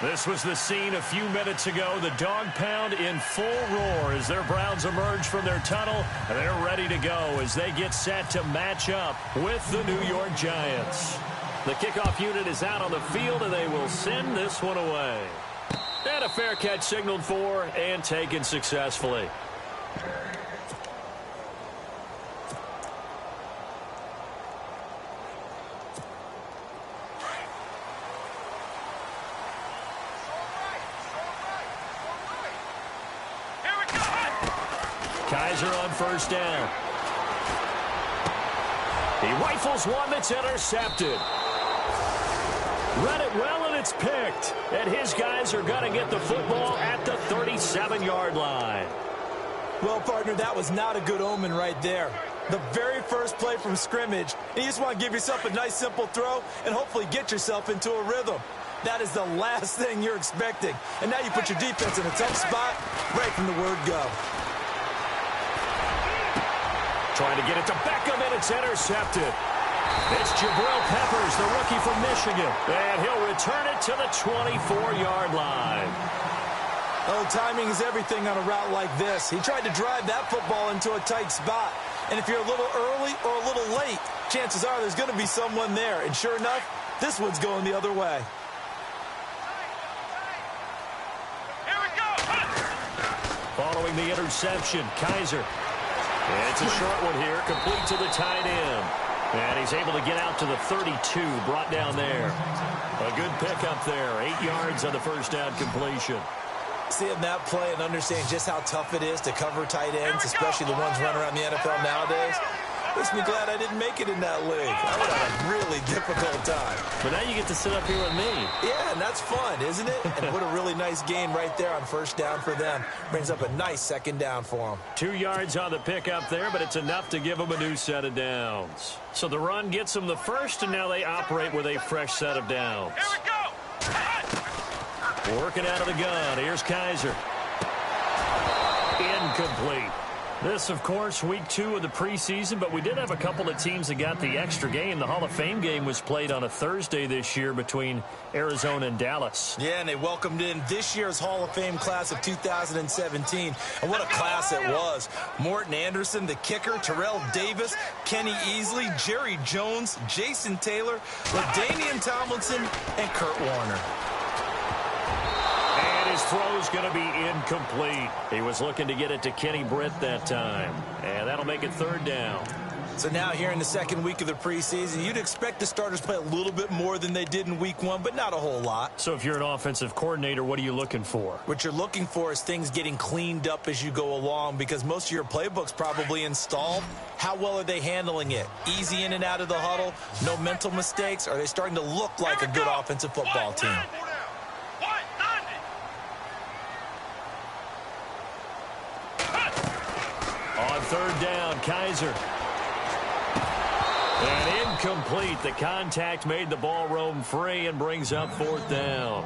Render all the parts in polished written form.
This was the scene a few minutes ago. The dog pound in full roar as their Browns emerge from their tunnel. They're ready to go as they get set to match up with the New York Giants. The kickoff unit is out on the field, and they will send this one away. And a fair catch signaled for and taken successfully. Kaiser on first down. He rifles one that's intercepted. Read it well, and it's picked. And his guys are going to get the football at the 37-yard line. Well, partner, that was not a good omen right there. The very first play from scrimmage, and you just want to give yourself a nice, simple throw and hopefully get yourself into a rhythm. That is the last thing you're expecting. And now you put your defense in a tough spot right from the word go. Trying to get it to Beckham, and it's intercepted. It's Jabril Peppers, the rookie from Michigan. And he'll return it to the 24-yard line. Oh, timing is everything on a route like this. He tried to drive that football into a tight spot. And if you're a little early or a little late, chances are there's going to be someone there. And sure enough, this one's going the other way. Following the interception, Kaiser. And it's a short one here, complete to the tight end. And he's able to get out to the 32, brought down there. A good pickup there, 8 yards on the first down completion. Seeing that play and understanding just how tough it is to cover tight ends, especially the ones running around the NFL nowadays, makes me glad I didn't make it in that league. I would have a really difficult time. But now you get to sit up here with me. Yeah, and that's fun, isn't it? And what a really nice gain right there on first down for them. Brings up a nice second down for them. 2 yards on the pickup there, but it's enough to give them a new set of downs. So the run gets them the first, and now they operate with a fresh set of downs. Here we go! Working out of the gun. Here's Kaiser. Incomplete. This, of course, week 2 of the preseason, but we did have a couple of teams that got the extra game. The Hall of Fame game was played on a Thursday this year between Arizona and Dallas. Yeah, and they welcomed in this year's Hall of Fame class of 2017. And what a class it was. Morton Anderson, the kicker, Terrell Davis, Kenny Easley, Jerry Jones, Jason Taylor, LaDainian Tomlinson, and Kurt Warner. His throw is going to be incomplete. He was looking to get it to Kenny Britt that time. And that'll make it third down. So now here in the second week of the preseason, you'd expect the starters to play a little bit more than they did in week 1, but not a whole lot. So if you're an offensive coordinator, what are you looking for? What you're looking for is things getting cleaned up as you go along, because most of your playbook's probably installed. How well are they handling it? Easy in and out of the huddle? No mental mistakes? Are they starting to look like a good offensive football team? On third down, Kaiser. And incomplete. The contact made the ball roam free and brings up fourth down.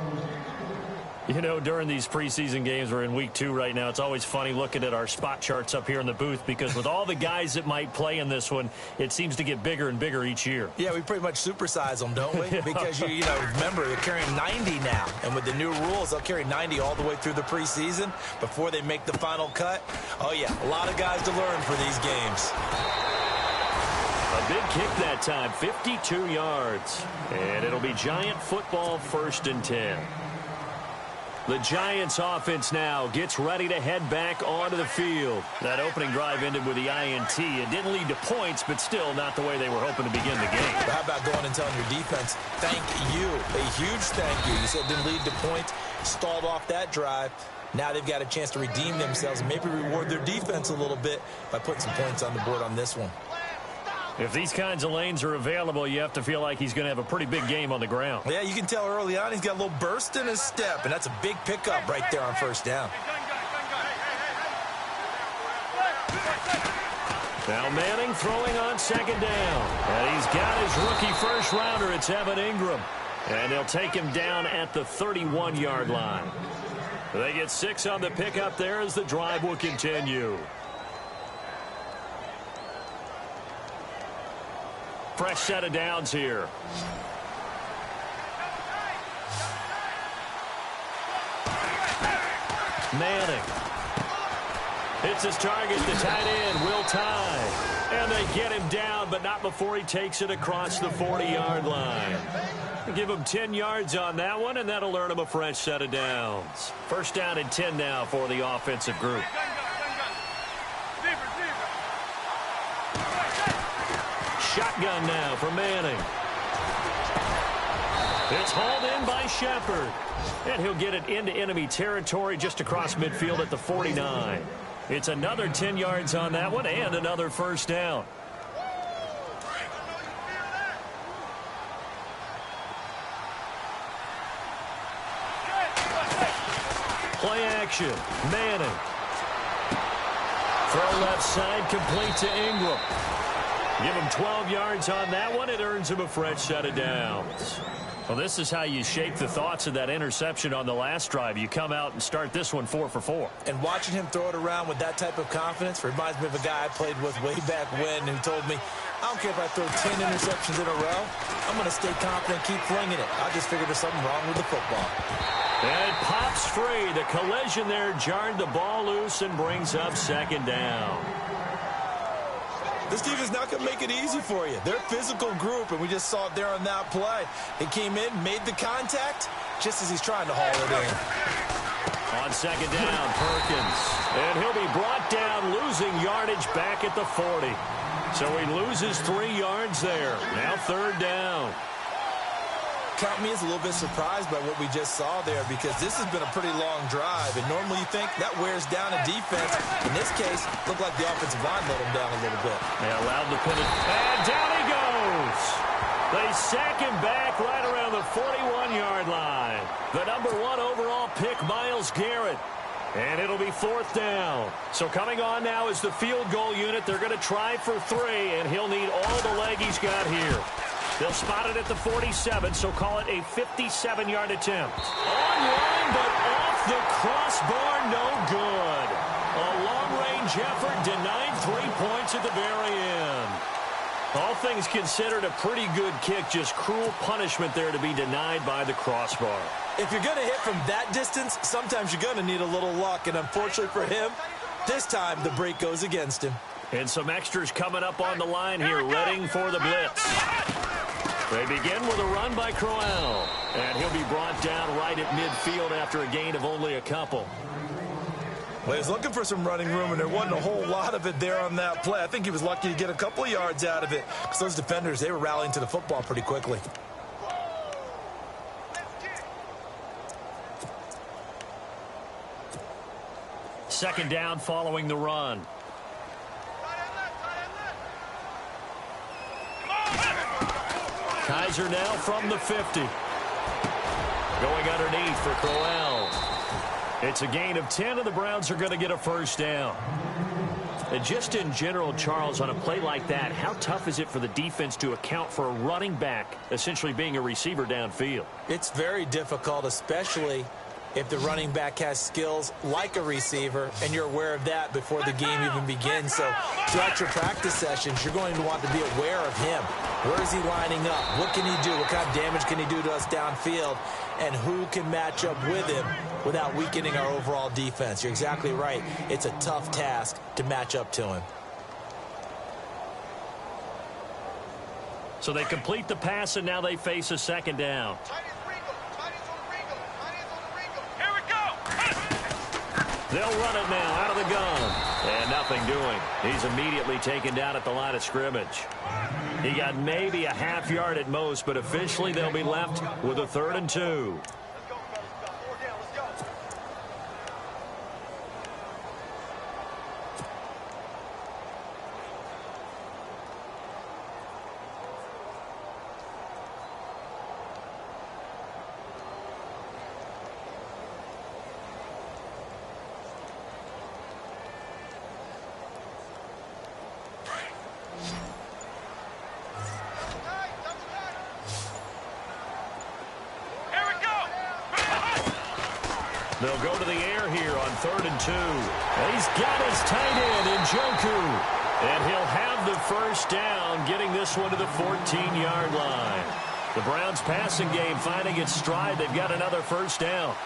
You know, during these preseason games, we're in week 2 right now, it's always funny looking at our spot charts up here in the booth, because with all the guys that might play in this one, it seems to get bigger and bigger each year. Yeah, we pretty much supersize them, don't we? Because, you know, remember, they're carrying 90 now. And with the new rules, they'll carry 90 all the way through the preseason before they make the final cut. Oh, yeah, a lot of guys to learn for these games. A big kick that time, 52 yards. And it'll be Giant football, 1st and 10. The Giants offense now gets ready to head back onto the field. That opening drive ended with the INT. It didn't lead to points, but still not the way they were hoping to begin the game. But how about going and telling your defense, thank you, a huge thank you. You said it didn't lead to points, stalled off that drive. Now they've got a chance to redeem themselves and maybe reward their defense a little bit by putting some points on the board on this one. If these kinds of lanes are available, you have to feel like he's going to have a pretty big game on the ground. Yeah, you can tell early on he's got a little burst in his step, and that's a big pickup right there on first down. Now Manning throwing on second down. And he's got his rookie first rounder. It's Evan Ingram. And they'll take him down at the 31-yard line. They get 6 on the pickup there as the drive will continue. Fresh set of downs here. Manning. Hits his target, the tight end, Will Tye. And they get him down, but not before he takes it across the 40-yard line. Give him 10 yards on that one, and that'll earn him a fresh set of downs. First down and 10 now for the offensive group. Shotgun now for Manning. It's hauled in by Shepard. And he'll get it into enemy territory just across midfield at the 49. It's another 10 yards on that one and another first down. Play action. Manning. Throw left side, complete to Ingram. Give him 12 yards on that one. It earns him a fresh set of downs. Well, this is how you shape the thoughts of that interception on the last drive. You come out and start this one 4 for 4. And watching him throw it around with that type of confidence reminds me of a guy I played with way back when who told me, I don't care if I throw 10 interceptions in a row. I'm going to stay confident, keep flinging it. I just figured there's something wrong with the football. And it pops free. The collision there jarred the ball loose and brings up second down. This team is not going to make it easy for you. They're a physical group, and we just saw it there on that play. He came in, made the contact, just as he's trying to haul it in. On second down, Perkins. And he'll be brought down, losing yardage back at the 40. So he loses 3 yards there. Now third down. Count me as a little bit surprised by what we just saw there, because this has been a pretty long drive, and normally you think that wears down a defense. In this case, looked like the offensive line let him down a little bit. They allowed the pivot, and down he goes. They sack him back right around the 41-yard line. The number 1 overall pick, Myles Garrett. And it'll be fourth down. So coming on now is the field goal unit. They're going to try for 3, and he'll need all the leg he's got here. They'll spot it at the 47, so call it a 57-yard attempt. Online, but off the crossbar, no good. A long-range effort denied 3 points at the very end. All things considered, a pretty good kick, just cruel punishment there to be denied by the crossbar. If you're going to hit from that distance, sometimes you're going to need a little luck, and unfortunately for him, this time the break goes against him. And some extras coming up on the line here, readying for the blitz. They begin with a run by Crowell, and he'll be brought down right at midfield after a gain of only a couple. Well, he was looking for some running room, and there wasn't a whole lot of it there on that play. I think he was lucky to get a couple of yards out of it, because those defenders, they were rallying to the football pretty quickly. Second down following the run. Kaiser now from the 50. Going underneath for Crowell. It's a gain of 10, and the Browns are going to get a first down. And just in general, Charles, on a play like that, how tough is it for the defense to account for a running back essentially being a receiver downfield? It's very difficult, especially if the running back has skills like a receiver, and you're aware of that before the game even begins. So throughout your practice sessions, you're going to want to be aware of him. Where is he lining up? What can he do? What kind of damage can he do to us downfield? And who can match up with him without weakening our overall defense? You're exactly right. It's a tough task to match up to him. So they complete the pass, and now they face a second down. They'll run it now out of the gun. And nothing doing. He's immediately taken down at the line of scrimmage. He got maybe a half yard at most, but officially they'll be left with a 3rd and 2. They'll go to the air here on 3rd and 2. And he's got his tight end, Njoku. And he'll have the first down, getting this one to the 14-yard line. The Browns passing game finding its stride. They've got another first down.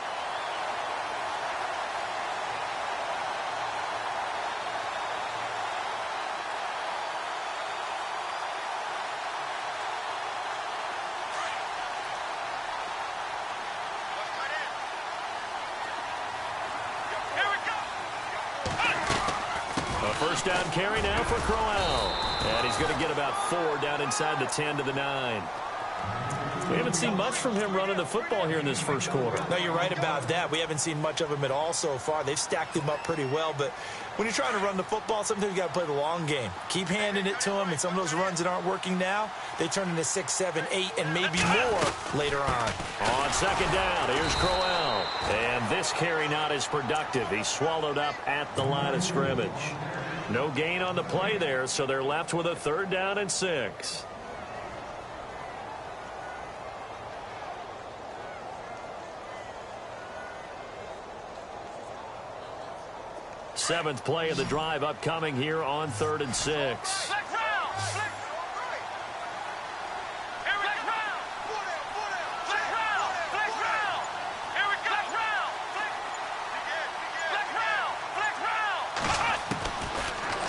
first down carry now for Crowell. And he's going to get about 4 down inside the 10 to the 9. We haven't seen much from him running the football here in this first quarter. No, you're right about that. We haven't seen much of him at all so far. They've stacked him up pretty well, but when you're trying to run the football, sometimes you got to play the long game. Keep handing it to him, and some of those runs that aren't working now, they turn into 6, 7, 8, and maybe more later on. On second down, here's Crowell. And this carry not as productive. He's swallowed up at the line of scrimmage. No gain on the play there, so they're left with a 3rd down and 6. Seventh play of the drive upcoming here on 3rd and 6.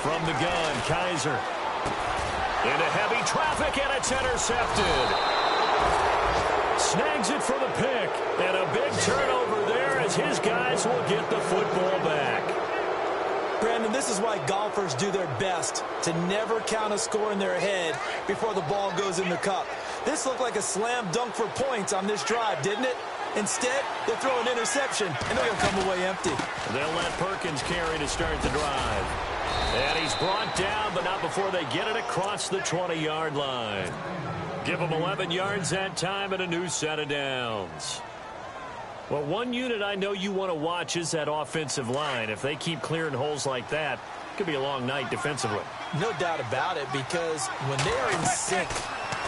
From the gun, Kaiser. Into heavy traffic, and it's intercepted. Snags it for the pick, and a big turnover there as his guys will get the football back. Brandon, this is why golfers do their best to never count a score in their head before the ball goes in the cup. This looked like a slam dunk for points on this drive, didn't it? Instead, they throw an interception, and they're going to come away empty. They'll let Perkins carry to start the drive. And he's brought down, but not before they get it across the 20-yard line. Give him 11 yards that time and a new set of downs. Well, one unit I know you want to watch is that offensive line. If they keep clearing holes like that, it could be a long night defensively. No doubt about it, because when they are in sync,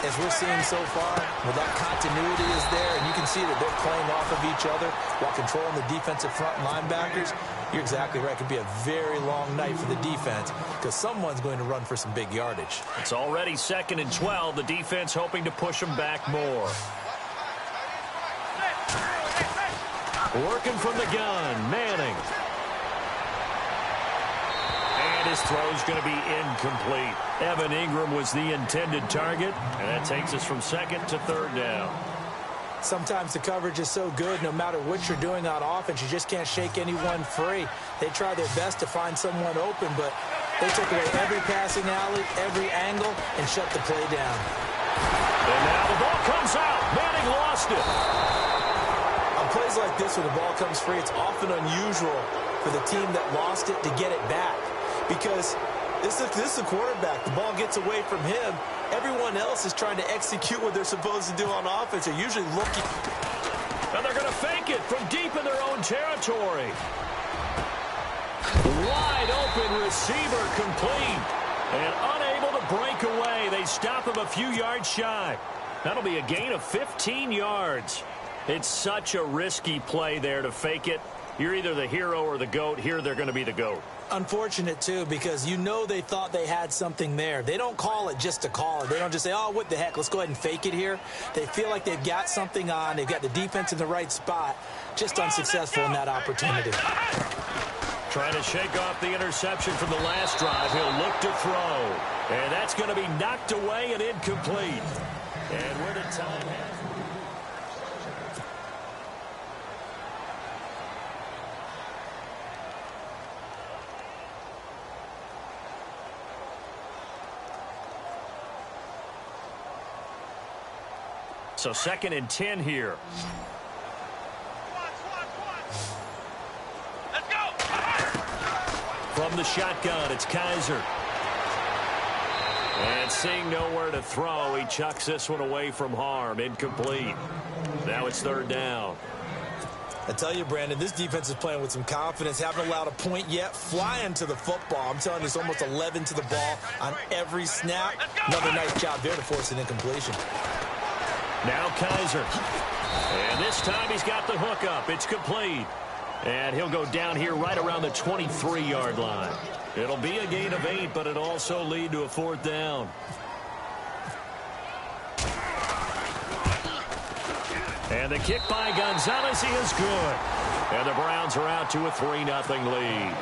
as we're seeing so far, where that continuity is there, and you can see that they're playing off of each other while controlling the defensive front linebackers, you're exactly right. It could be a very long night for the defense because someone's going to run for some big yardage. It's already 2nd and 12. The defense hoping to push them back more. Working from the gun, Manning. And his throw's going to be incomplete. Evan Ingram was the intended target, and that takes us from 2nd to 3rd down. Sometimes the coverage is so good, no matter what you're doing on offense, you just can't shake anyone free. They try their best to find someone open, but they took away every passing alley, every angle, and shut the play down. And now the ball comes out. Manning lost it. On plays like this where the ball comes free, it's often unusual for the team that lost it to get it back because this is the quarterback. The ball gets away from him. Everyone else is trying to execute what they're supposed to do on offense. They're usually looking. And they're going to fake it from deep in their own territory. Wide open receiver complete. And unable to break away. They stop him a few yards shy. That'll be a gain of 15 yards. It's such a risky play there to fake it. You're either the hero or the GOAT. Here they're going to be the GOAT. Unfortunate, too, because you know they thought they had something there. They don't call it just to call it. They don't just say, oh, what the heck, let's go ahead and fake it here. They feel like they've got something on. They've got the defense in the right spot. Just unsuccessful in that opportunity. Trying to shake off the interception from the last drive. He'll look to throw. And that's going to be knocked away and incomplete. And where did time have? So 2nd and 10 here. Let's go. From the shotgun, it's Kaiser. And seeing nowhere to throw, he chucks this one away from harm. Incomplete. Now it's 3rd down. I tell you, Brandon, this defense is playing with some confidence. Haven't allowed a point yet. Flying to the football. I'm telling you, it's almost 11 to the ball on every snap. Another nice job there to force an incompletion. Now Kaiser. And this time he's got the hook up. It's complete. And he'll go down here right around the 23-yard line. It'll be a gain of 8, but it'll also lead to a 4th down. And the kick by Gonzalez is good. And the Browns are out to a 3-0 lead.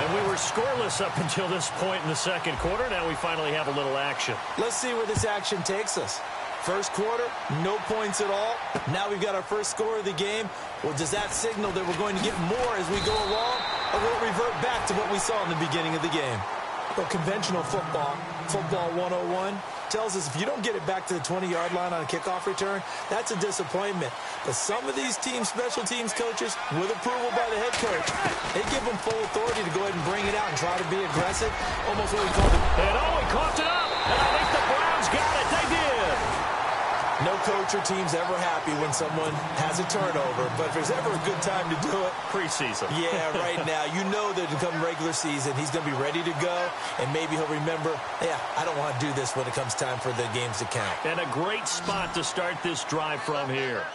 And we were scoreless up until this point in the 2nd quarter. Now we finally have a little action. Let's see where this action takes us. First quarter, no points at all. Now we've got our first score of the game. Well, does that signal that we're going to get more as we go along? or will it revert back to what we saw in the beginning of the game? Well, conventional football 101, tells us if you don't get it back to the 20-yard line on a kickoff return, that's a disappointment. But some of these teams, special teams coaches, with approval by the head coach, they give them full authority to go ahead and bring it out and try to be aggressive, almost what we call it. And he coughed it up, and I think the Browns got it. They did. No coach or team's ever happy when someone has a turnover, but if there's ever a good time to do it, preseason. Yeah, right now. You know that to come regular season, he's going to be ready to go, and maybe he'll remember, yeah, I don't want to do this when it comes time for the games to count. And a great spot to start this drive from here.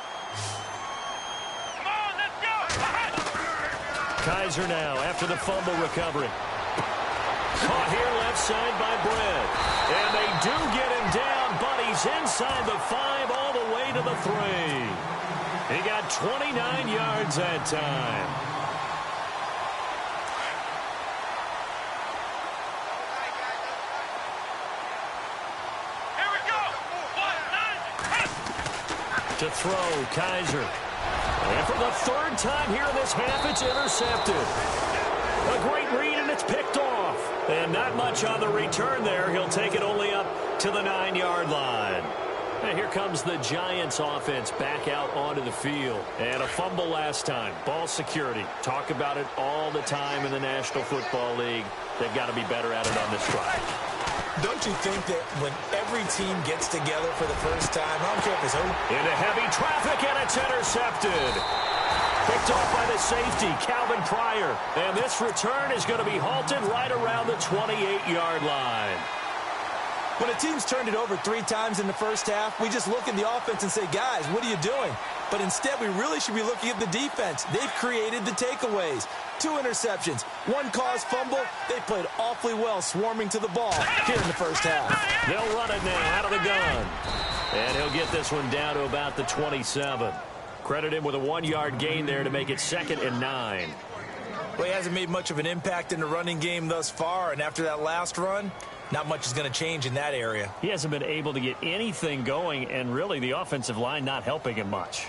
Come on, let's go! Kaiser now after the fumble recovery. Caught here left side by Brett. And they do get him down, but he's inside the 5 all the way to the 3. He got 29 yards that time. Here we go! 1, 9, To throw, Kaiser. And for the 3rd time here in this half, it's intercepted. A great read, and it's picked off. And not much on the return there. He'll take it only up to the 9-yard line. And here comes the Giants offense back out onto the field. And a fumble last time. Ball security. Talk about it all the time in the National Football League. They've got to be better at it on this drive. Don't you think that when every team gets together for the first time, I don't care if it's who? Into heavy traffic, and it's intercepted. Picked off by the safety, Calvin Pryor. And this return is going to be halted right around the 28-yard line. When a team's turned it over 3 times in the first half, we just look at the offense and say, guys, what are you doing? But instead, we really should be looking at the defense. They've created the takeaways. 2 interceptions, 1 caused fumble. They played awfully well swarming to the ball here in the first half. They'll run it now out of the gun. And he'll get this one down to about the 27. Credit him with a 1-yard gain there to make it 2nd and 9. Well, he hasn't made much of an impact in the running game thus far, and after that last run, not much is going to change in that area. He hasn't been able to get anything going, and really the offensive line not helping him much.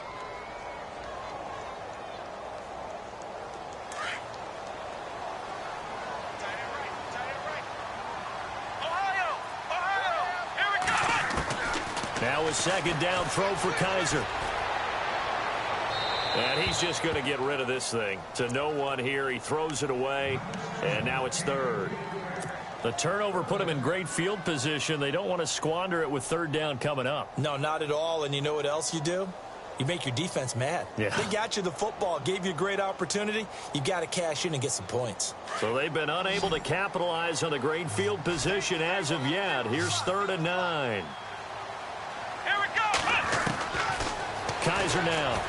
Now a 2nd down throw for Kaiser. And he's just going to get rid of this thing. To no one here. He throws it away, and now it's 3rd. The turnover put him in great field position. They don't want to squander it with 3rd down coming up. No, not at all. And you know what else you do? You make your defense mad. Yeah. They got you the football, gave you a great opportunity. You got to cash in and get some points. So they've been unable to capitalize on the great field position as of yet. Here's 3rd and 9. Here we go! Kaiser now.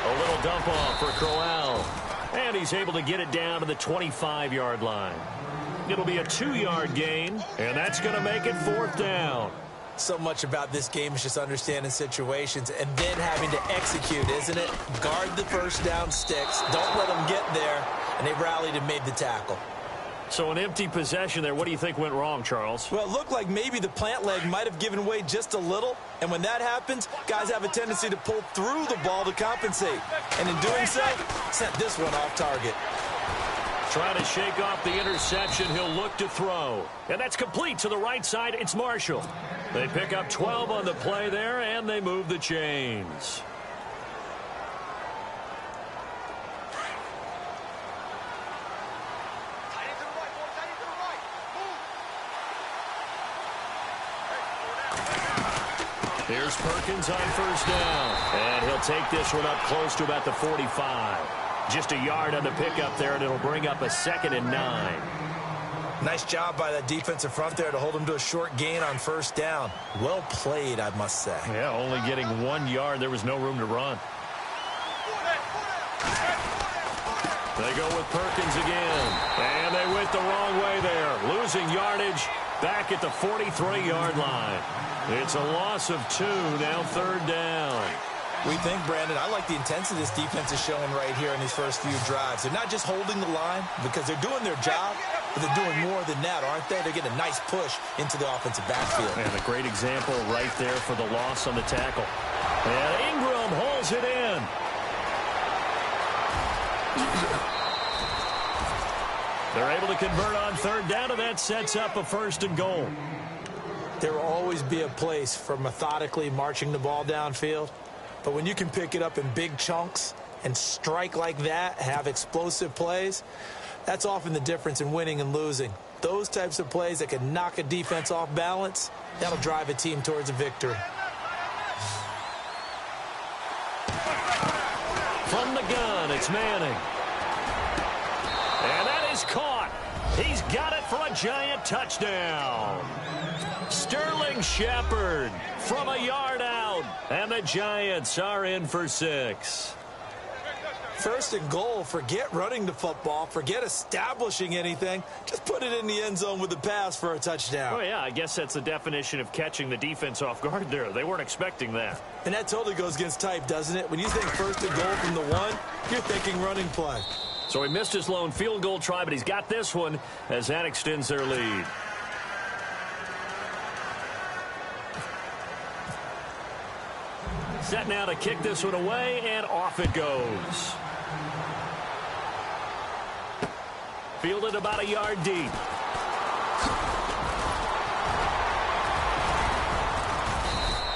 A little dump off for Crowell. And he's able to get it down to the 25-yard line. It'll be a 2-yard gain, and that's going to make it 4th down. So much about this game is just understanding situations and then having to execute, isn't it? Guard the first down sticks. Don't let them get there. And they rallied and made the tackle. So an empty possession there. What do you think went wrong, Charles? Well, it looked like maybe the plant leg might have given way just a little. And when that happens, guys have a tendency to pull through the ball to compensate. And in doing so, sent this one off target. Trying to shake off the interception. He'll look to throw. And that's complete to the right side. It's Marshall. They pick up 12 on the play there, and they move the chains. Here's Perkins on 1st down. And he'll take this one up close to about the 45. Just a yard on the pickup there, and it'll bring up a 2nd and 9. Nice job by that defensive front there to hold him to a short gain on 1st down. Well played, I must say. Yeah, only getting 1 yard. There was no room to run. They go with Perkins again. And they went the wrong way there. Losing yardage back at the 43-yard line. It's a loss of 2, now 3rd down. We think, Brandon, I like the intensity this defense is showing right here in these first few drives. They're not just holding the line because they're doing their job, but they're doing more than that, aren't they? They're getting a nice push into the offensive backfield. And a great example right there for the loss on the tackle. And Ingram holds it in. They're able to convert on third down, and that sets up a 1st and goal. There will always be a place for methodically marching the ball downfield. But when you can pick it up in big chunks and strike like that, have explosive plays, that's often the difference in winning and losing. Those types of plays that can knock a defense off balance, that'll drive a team towards a victory. From the gun, it's Manning. And that is caught. He's got it for a giant touchdown. Sterling Shepard from a yard out. And the Giants are in for 6. 1st and goal, forget running the football, forget establishing anything. Just put it in the end zone with the pass for a touchdown. Oh, yeah, I guess that's the definition of catching the defense off guard there. They weren't expecting that. And that totally goes against type, doesn't it? When you think 1st and goal from the 1, you're thinking running play. So he missed his lone field goal try, but he's got this one as that extends their lead. Set now to kick this one away, and off it goes. Fielded about a yard deep.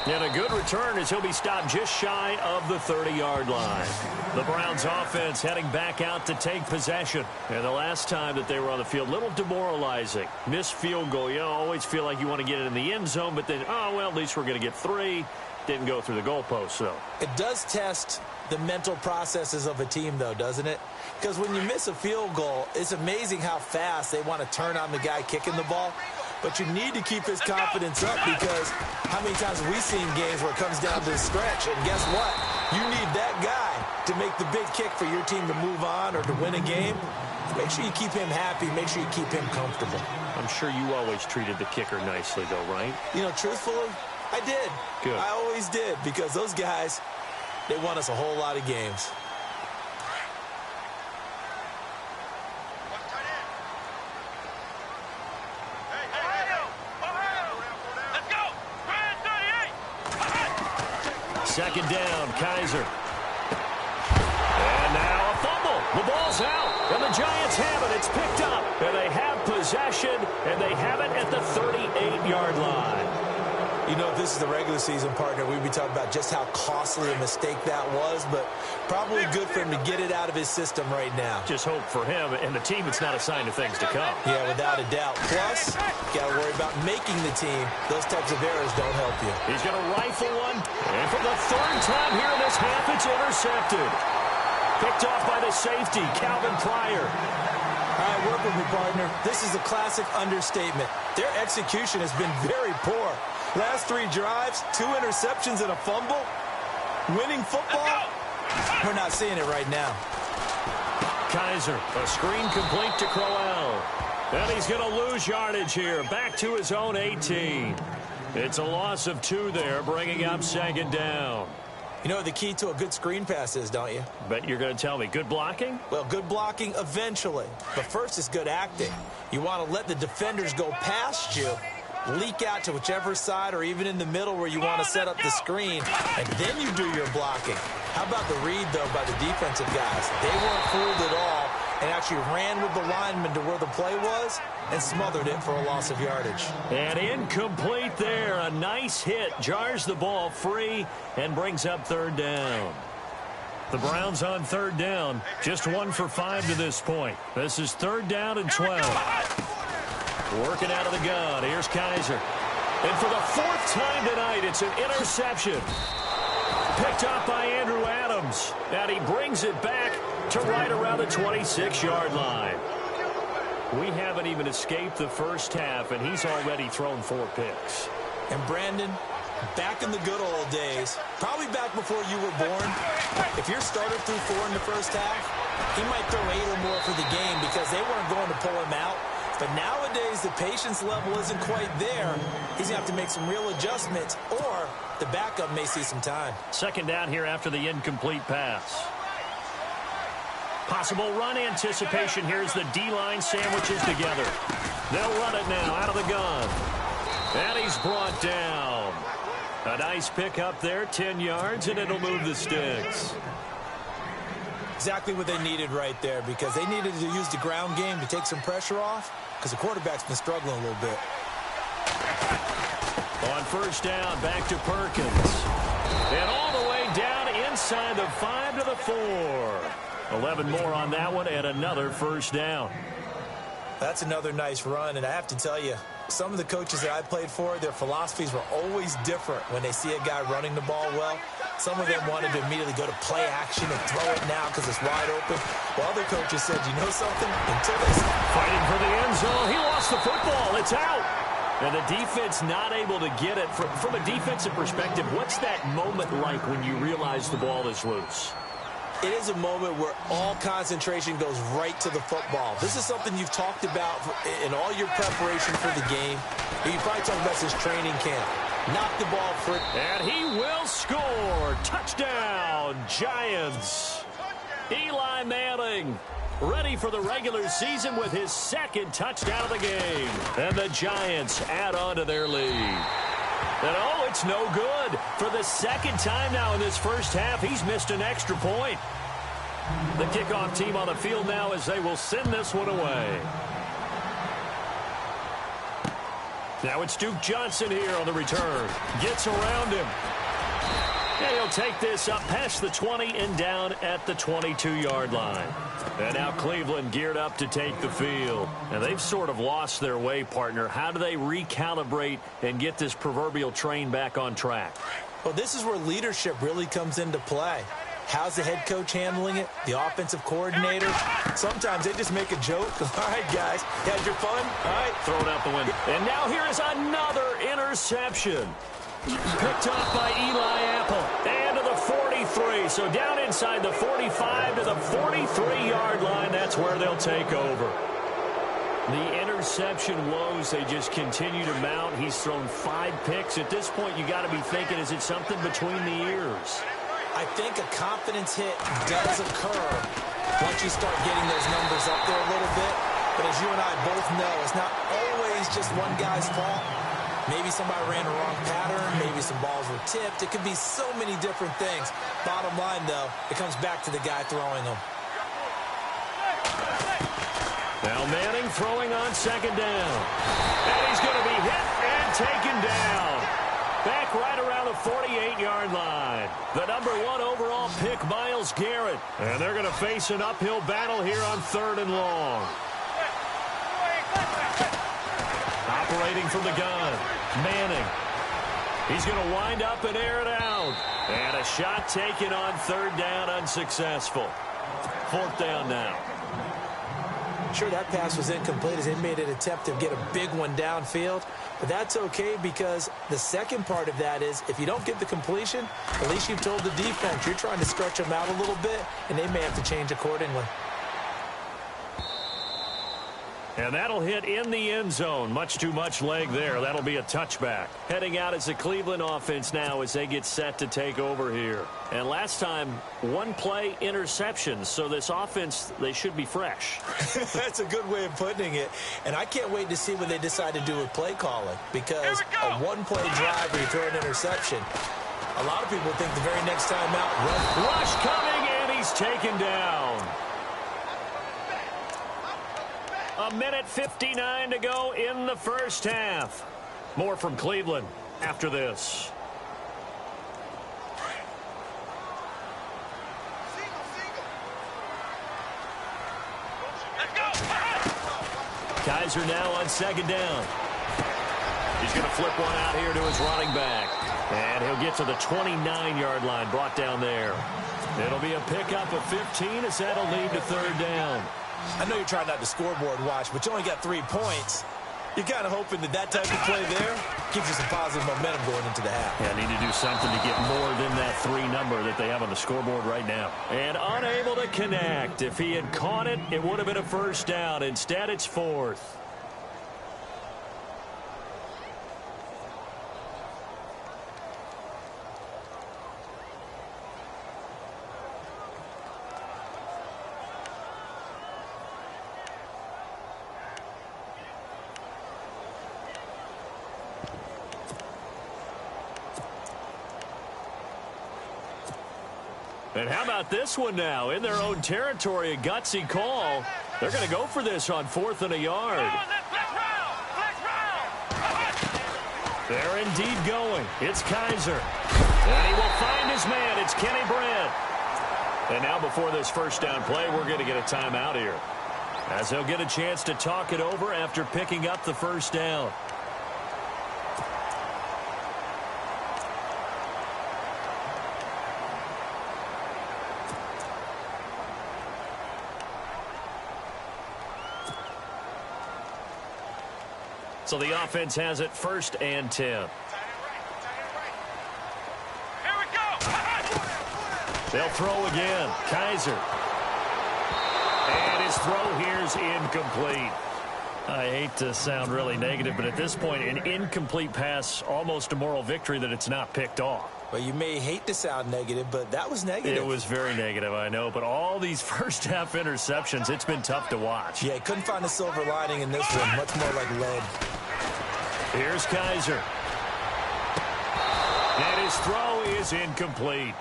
And a good return as he'll be stopped just shy of the 30-yard line. The Browns offense heading back out to take possession. And the last time that they were on the field, a little demoralizing. Missed field goal. You always feel like you want to get it in the end zone, but then, oh, well, at least we're going to get 3. Didn't go through the goalpost, though. It does test the mental processes of a team, though, doesn't it? Because when you miss a field goal, it's amazing how fast they want to turn on the guy kicking the ball. But you need to keep his confidence up, because how many times have we seen games where it comes down to the stretch? And guess what? You need that guy to make the big kick for your team to move on or to win a game. Make sure you keep him happy. Make sure you keep him comfortable. I'm sure you always treated the kicker nicely, though, right? You know, truthfully, I did. Good. I always did, because those guys, they won us a whole lot of games. Second down, Kaiser. And now a fumble. The ball's out, and the Giants have it. It's picked up, and they have possession, and they have it at the 38-yard line. You know, if this is the regular season, partner, we'd be talking about just how costly a mistake that was, but probably good for him to get it out of his system right now. Just hope for him and the team it's not a sign of things to come. Yeah, without a doubt. Plus, got to worry about making the team. Those types of errors don't help you. He's going to rifle one, and for the 3rd time here in this half, it's intercepted. Picked off by the safety, Calvin Pryor. All right, work with me, partner. This is a classic understatement. Their execution has been very poor. Last 3 drives, 2 interceptions and a fumble. Winning football? We're not seeing it right now. Kaiser, a screen complete to Crowell. And he's going to lose yardage here. Back to his own 18. It's a loss of 2 there, bringing up 2nd down. You know what the key to a good screen pass is, don't you? Bet you're going to tell me. Good blocking? Well, good blocking eventually. But first is good acting. You want to let the defenders go past you, leak out to whichever side or even in the middle where you want to set up the screen, and then you do your blocking. How about the read, though, by the defensive guys? They weren't fooled at all and actually ran with the lineman to where the play was and smothered it for a loss of yardage. And incomplete there. A nice hit. Jars the ball free and brings up 3rd down. The Browns on 3rd down. Just 1 for 5 to this point. This is 3rd down and 12. Working out of the gun. Here's Kaiser. And for the 4th time tonight, it's an interception. Picked up by Andrew Adams. And he brings it back to right around the 26-yard line. We haven't even escaped the first half, and he's already thrown 4 picks. And Brandon, back in the good old days, probably back before you were born, if your starter threw 4 in the first half, he might throw 8 or more for the game because they weren't going to pull him out. But nowadays, the patience level isn't quite there. He's going to have to make some real adjustments, or the backup may see some time. 2nd down here after the incomplete pass. Possible run anticipation. Here's the D-line sandwiches together. They'll run it now out of the gun. And he's brought down. A nice pick up there, 10 yards, and it'll move the sticks. Exactly what they needed right there, because they needed to use the ground game to take some pressure off, because the quarterback's been struggling a little bit. On first down, back to Perkins. And all the way down inside the 5 to the 4. 11 more on that one and another first down. That's another nice run, and I have to tell you, some of the coaches that I played for, their philosophies were always different when they see a guy running the ball well. Some of them wanted to immediately go to play action and throw it now because it's wide open. While other coaches said, you know something? Until they... Fighting for the end zone. He lost the football. It's out. And the defense not able to get it. From a defensive perspective, what's that moment like when you realize the ball is loose? It is a moment where all concentration goes right to the football. This is something you've talked about in all your preparation for the game. You probably talked about this training camp. Knock the ball free. And he will score. Touchdown, Giants. Eli Manning ready for the regular season with his second touchdown of the game. And the Giants add on to their lead. And oh, it's no good. For the second time now in this first half, he's missed an extra point. The kickoff team on the field now as they will send this one away. Now it's Duke Johnson here on the return. Gets around him. And he'll take this up past the 20 and down at the 22-yard line. And now Cleveland geared up to take the field. And they've sort of lost their way, partner. How do they recalibrate and get this proverbial train back on track? Well, this is where leadership really comes into play. How's the head coach handling it? The offensive coordinator? Sometimes they just make a joke. All right, guys, you had your fun? All right. Throw it out the window. And now here is another interception. Picked off by Eli Apple. And to the 43. So down inside the 45 to the 43-yard line. That's where they'll take over. The interception woes, they just continue to mount. He's thrown 5 picks. At this point, you got to be thinking, is it something between the ears? I think a confidence hit does occur once you start getting those numbers up there a little bit. But as you and I both know, it's not always just one guy's fault. Maybe somebody ran a wrong pattern. Maybe some balls were tipped. It could be so many different things. Bottom line, though, it comes back to the guy throwing them. Now Manning throwing on second down. And he's going to be hit and taken down. Back right around the 48-yard line. The number 1 overall pick, Myles Garrett. And they're going to face an uphill battle here on 3rd and long. Operating from the gun, Manning. He's going to wind up and air it out. And a shot taken on 3rd down, unsuccessful. 4th down now. Sure, that pass was incomplete as they made an attempt to get a big one downfield. But that's okay because the second part of that is if you don't get the completion, at least you've told the defense you're trying to stretch them out a little bit, and they may have to change accordingly. And that'll hit in the end zone. Much too much leg there. That'll be a touchback. Heading out as the Cleveland offense now as they get set to take over here. And last time, 1 play interceptions. So this offense, they should be fresh. That's a good way of putting it. And I can't wait to see what they decide to do with play calling. Because a 1-play drive where you throw an interception, a lot of people think the very next time out, rush coming, and he's taken down. 1:59 to go in the first half. More from Cleveland after this. Kaiser now on second down. He's going to flip one out here to his running back. And he'll get to the 29-yard line, brought down there. It'll be a pickup of 15 as that'll lead to 3rd down. I know you're trying not to scoreboard watch, but you only got 3 points. You're kind of hoping that that type of play there gives you some positive momentum going into the half. Yeah, need to do something to get more than that 3 number that they have on the scoreboard right now. And unable to connect. If he had caught it, it would have been a first down. Instead, it's 4th. And how about this one now? In their own territory, a gutsy call. They're going to go for this on 4th and a yard. They're indeed going. It's Kaiser. And he will find his man. It's Kenny Brent. And now before this first down play, we're going to get a timeout here, as they'll get a chance to talk it over after picking up the first down. So the offense has it 1st and 10. Here we go. They'll throw again. Kaiser. And his throw here's incomplete. I hate to sound really negative, but at this point, an incomplete pass, almost a moral victory that it's not picked off. Well, you may hate to sound negative, but that was negative. It was very negative, I know, but all these first-half interceptions, it's been tough to watch. Yeah, couldn't find a silver lining in this one. Much more like lead. Here's Kaiser. And his throw is incomplete.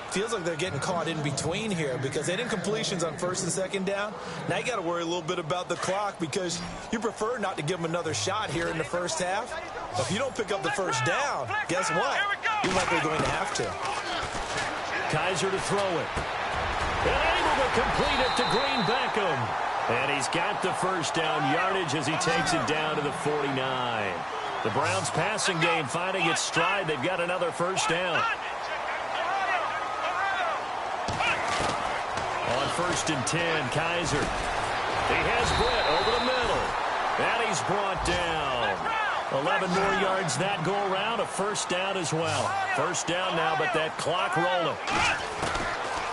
Feels like they're getting caught in between here because they didn't completions on 1st and 2nd down. Now you got to worry a little bit about the clock because you prefer not to give them another shot here in the first half. If you don't pick up the first down, guess what? You're likely going to have to. Kaiser to throw it. And able to complete it to Green Beckham. And he's got the first down yardage as he takes it down to the 49. The Browns passing game finding its stride. They've got another first down. On 1st and 10, Kaiser. He has Britt over the middle. And he's brought down. 11 more yards that go around. A first down as well. First down now, but that clock rolling.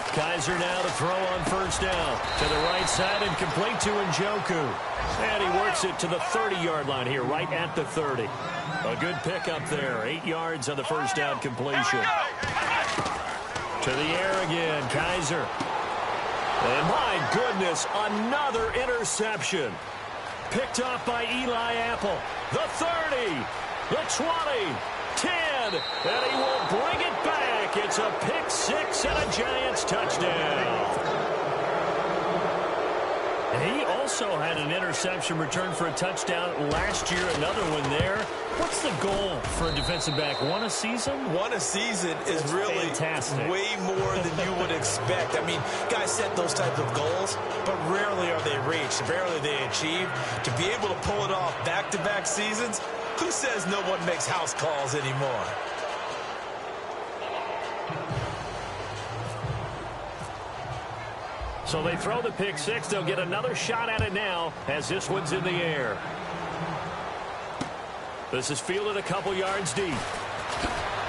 Kaiser now to throw on 1st down. To the right side and complete to Njoku. And he works it to the 30-yard line here, right at the 30. A good pickup there. 8 yards on the first down completion. To the air again, Kaiser. And my goodness, another interception. Picked off by Eli Apple. The 30, the 20, 10, and he will bring it back. It's a pick 6 and a Giants touchdown. And he also had an interception return for a touchdown last year, another one there. What's the goal for a defensive back? One a season? One a season is really fantastic. Way more than you would expect. I mean, guys set those types of goals, but rarely are they reached. Rarely are they achieved. To be able to pull it off back-to-back seasons, who says no one makes house calls anymore? So they throw the pick 6. They'll get another shot at it now as this one's in the air. This is fielded a couple yards deep.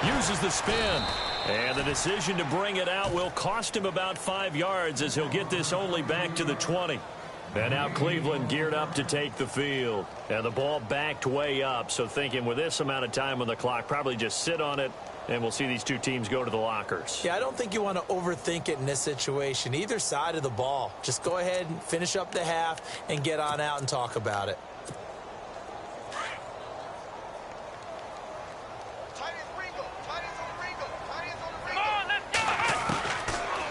Uses the spin. And the decision to bring it out will cost him about 5 yards as he'll get this only back to the 20. And now Cleveland geared up to take the field. And the ball backed way up. So thinking with this amount of time on the clock, probably just sit on it. And we'll see these two teams go to the lockers. Yeah, I don't think you want to overthink it in this situation. Either side of the ball. Just go ahead and finish up the half and get on out and talk about it.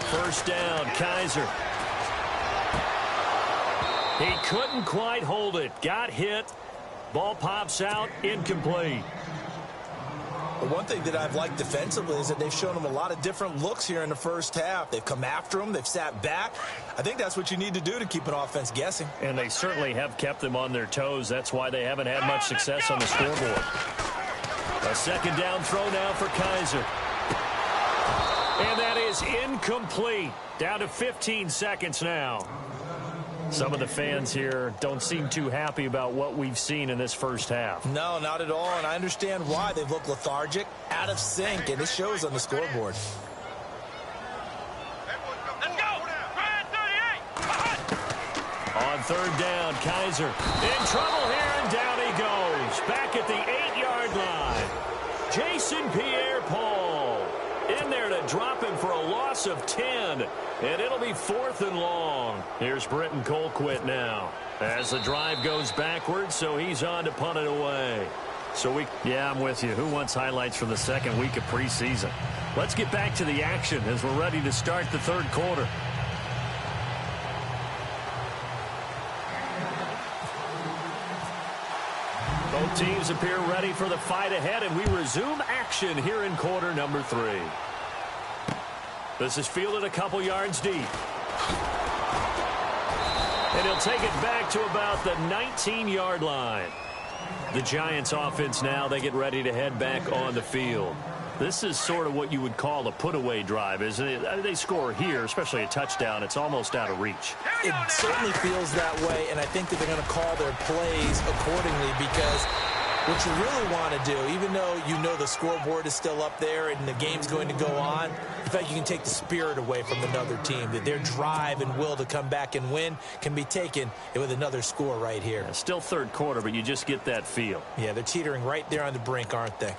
First down, Kaiser. He couldn't quite hold it. Got hit. Ball pops out. Incomplete. The one thing that I've liked defensively is that they've shown him a lot of different looks here in the first half. They've come after him. They've sat back. I think that's what you need to do to keep an offense guessing. And they certainly have kept them on their toes. That's why they haven't had much success on the scoreboard. A second down throw now for Kaiser. And that is incomplete. Down to 15 seconds now. Some of the fans here don't seem too happy about what we've seen in this first half. No, not at all, and I understand why. They've looked lethargic, out of sync, and it shows on the scoreboard. Let's go! Grand 38! On third down, Kaiser in trouble here, and down he goes. Back at the 8-yard line. Jason Pierre-Paul in there to drop him for a loss of 10. And it'll be 4th and long. Here's Britton Colquitt now. As the drive goes backwards, so he's on to punt it away. I'm with you. Who wants highlights from the second week of preseason? Let's get back to the action as we're ready to start the third quarter. Both teams appear ready for the fight ahead, and we resume action here in quarter number 3. This is fielded a couple yards deep. And he'll take it back to about the 19-yard line. The Giants offense now, they get ready to head back on the field. This is sort of what you would call a put-away drive, isn't it? I mean, they score here, especially a touchdown. It's almost out of reach. It certainly feels that way, and I think that they're going to call their plays accordingly because what you really want to do, even though you know the scoreboard is still up there and the game's going to go on, the fact you can take the spirit away from another team, that their drive and will to come back and win can be taken with another score right here. Yeah, still third quarter, but you just get that feel. Yeah, they're teetering right there on the brink, aren't they?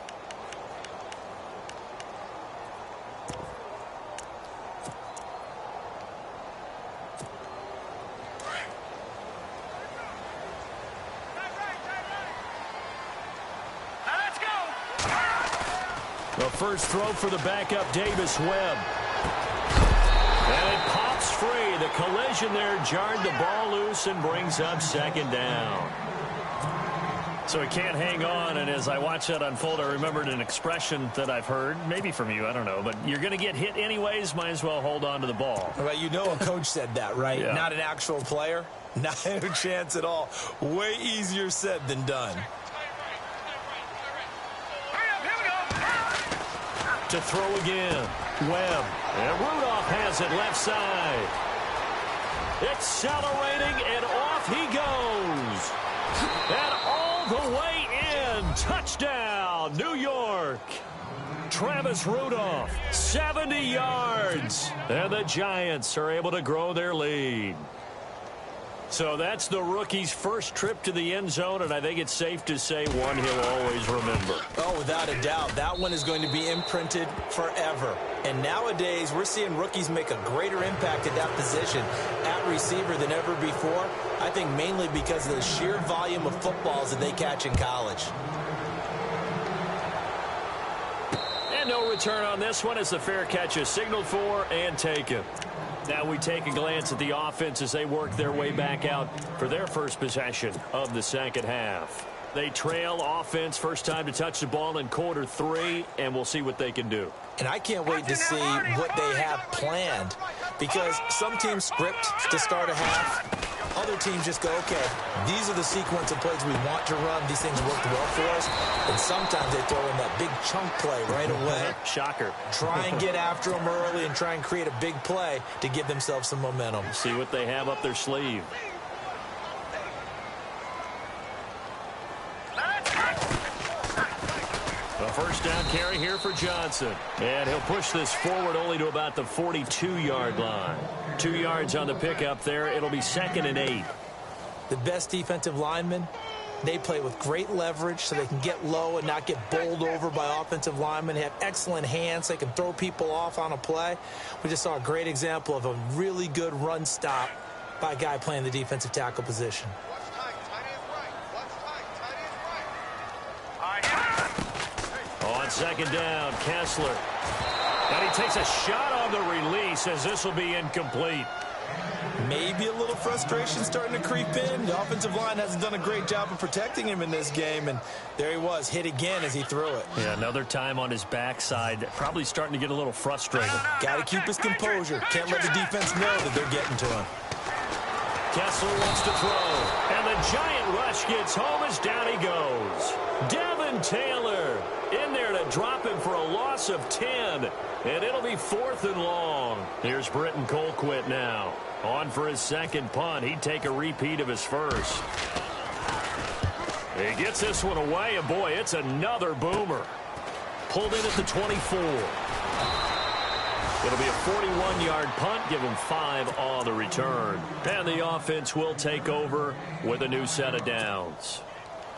The first throw for the backup, Davis Webb. And it pops free. The collision there jarred the ball loose and brings up second down. So he can't hang on, and as I watch that unfold, I remembered an expression that I've heard, maybe from you, I don't know, but you're going to get hit anyways, might as well hold on to the ball. Well, you know a coach said that, right? Yeah. Not an actual player. Not a chance at all. Way easier said than done. To throw again, Webb, and Rudolph has it left side. Accelerating, and off he goes. And all the way in, touchdown, New York. Travis Rudolph, 70 yards, and the Giants are able to grow their lead. So that's the rookie's first trip to the end zone, and I think it's safe to say one he'll always remember. Oh, without a doubt. That one is going to be imprinted forever. And nowadays, we're seeing rookies make a greater impact at that position at receiver than ever before. I think mainly because of the sheer volume of footballs that they catch in college. And no return on this one as the fair catch is signaled for and taken. Now we take a glance at the offense as they work their way back out for their first possession of the second half. They trail offense, first time to touch the ball in quarter 3, and we'll see what they can do. And I can't wait to see what they have planned, because some teams script to start a half. Other teams just go, okay, these are the sequence of plays we want to run. These things worked well for us. And sometimes they throw in that big chunk play right away. Shocker. Try and get after them early and try and create a big play to give themselves some momentum. See what they have up their sleeve. A first down carry here for Johnson. And he'll push this forward only to about the 42-yard line. 2 yards on the pickup there. It'll be 2nd and 8. The best defensive linemen, they play with great leverage so they can get low and not get bowled over by offensive linemen. They have excellent hands. They can throw people off on a play. We just saw a great example of a really good run stop by a guy playing the defensive tackle position. On second down, Kessler. And he takes a shot on the release as this will be incomplete. Maybe a little frustration starting to creep in. The offensive line hasn't done a great job of protecting him in this game, and there he was, hit again as he threw it. Yeah, another time on his backside, probably starting to get a little frustrated. Got to keep his composure. Can't let the defense know that they're getting to him. Kessler wants to throw, and the giant rush gets home as down he goes. Devin Taylor in there to drop him for a loss of 10, and it'll be 4th and long. Here's Britton Colquitt now. On for his second punt. He'd take a repeat of his first. He gets this one away, and boy, it's another boomer. Pulled in at the 24. It'll be a 41-yard punt, give him 5 on the return. And the offense will take over with a new set of downs.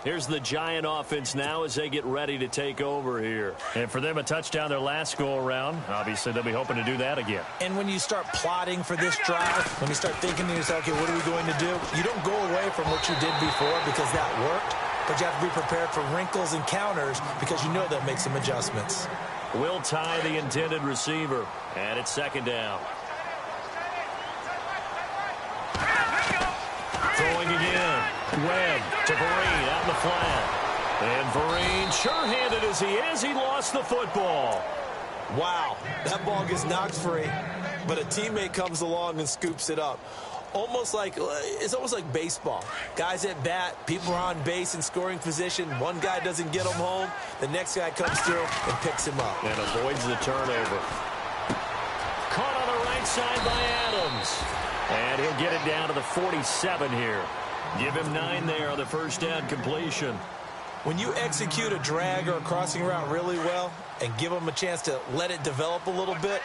Here's the Giant offense now as they get ready to take over here. And for them, a touchdown their last go-around. Obviously, they'll be hoping to do that again. And when you start plotting for this drive, when you start thinking to yourself, okay, what are we going to do? You don't go away from what you did before because that worked. but you have to be prepared for wrinkles and counters because you know they'll make some adjustments. Will tie the intended receiver, and it's second down. Throwing again. Webb to Vereen out in the flat. And Vereen, sure-handed as he is, he lost the football. Wow, that ball gets knocked free, but a teammate comes along and scoops it up. It's almost like baseball. Guys at bat, people are on base in scoring position. One guy doesn't get him home. The next guy comes through and picks him up. And avoids the turnover. Caught on the right side by Adams. And he'll get it down to the 47 here. Give him 9 there on the first down completion. When you execute a drag or a crossing route really well and give them a chance to let it develop a little bit,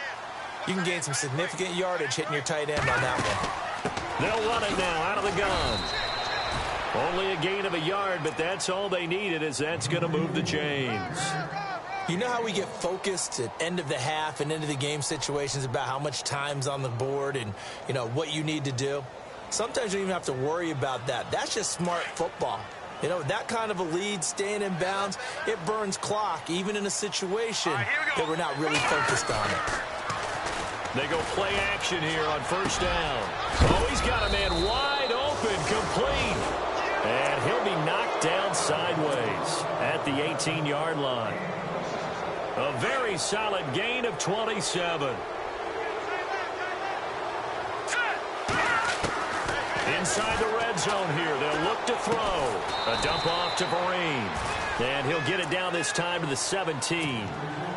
you can gain some significant yardage hitting your tight end on that one. They'll run it now out of the gun. Only a gain of a yard, but that's all they needed, as that's going to move the chains. You know how we get focused at end of the half and end of the game situations about how much time's on the board and, you know, what you need to do? Sometimes you don't even have to worry about that. That's just smart football. You know, that kind of a lead, staying in bounds, it burns clock, even in a situation that we're not really focused on it. They go play action here on first down. Oh, he's got a man wide open, complete. And he'll be knocked down sideways at the 18-yard line. A very solid gain of 27. Inside the red zone here, they'll look to throw. A dump off to Vereen. And he'll get it down this time to the 17.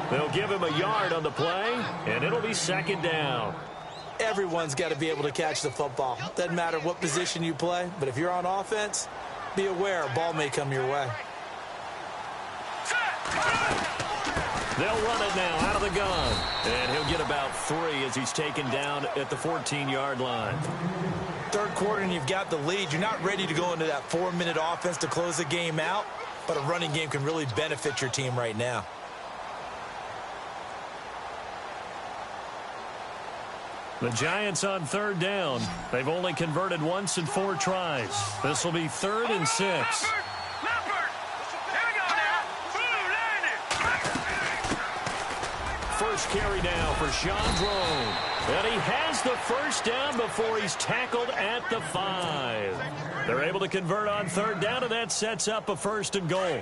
They'll give him a yard on the play, and it'll be second down. Everyone's got to be able to catch the football. Doesn't matter what position you play, but if you're on offense, be aware a ball may come your way. They'll run it now out of the gun. And he'll get about 3 as he's taken down at the 14-yard line. Third quarter and you've got the lead. You're not ready to go into that 4-minute offense to close the game out, but a running game can really benefit your team right now. The Giants on third down. They've only converted once in 4 tries. This will be 3rd and 6. First carry now for Chandron. And he has the first down before he's tackled at the 5. They're able to convert on third down, and that sets up a 1st and goal.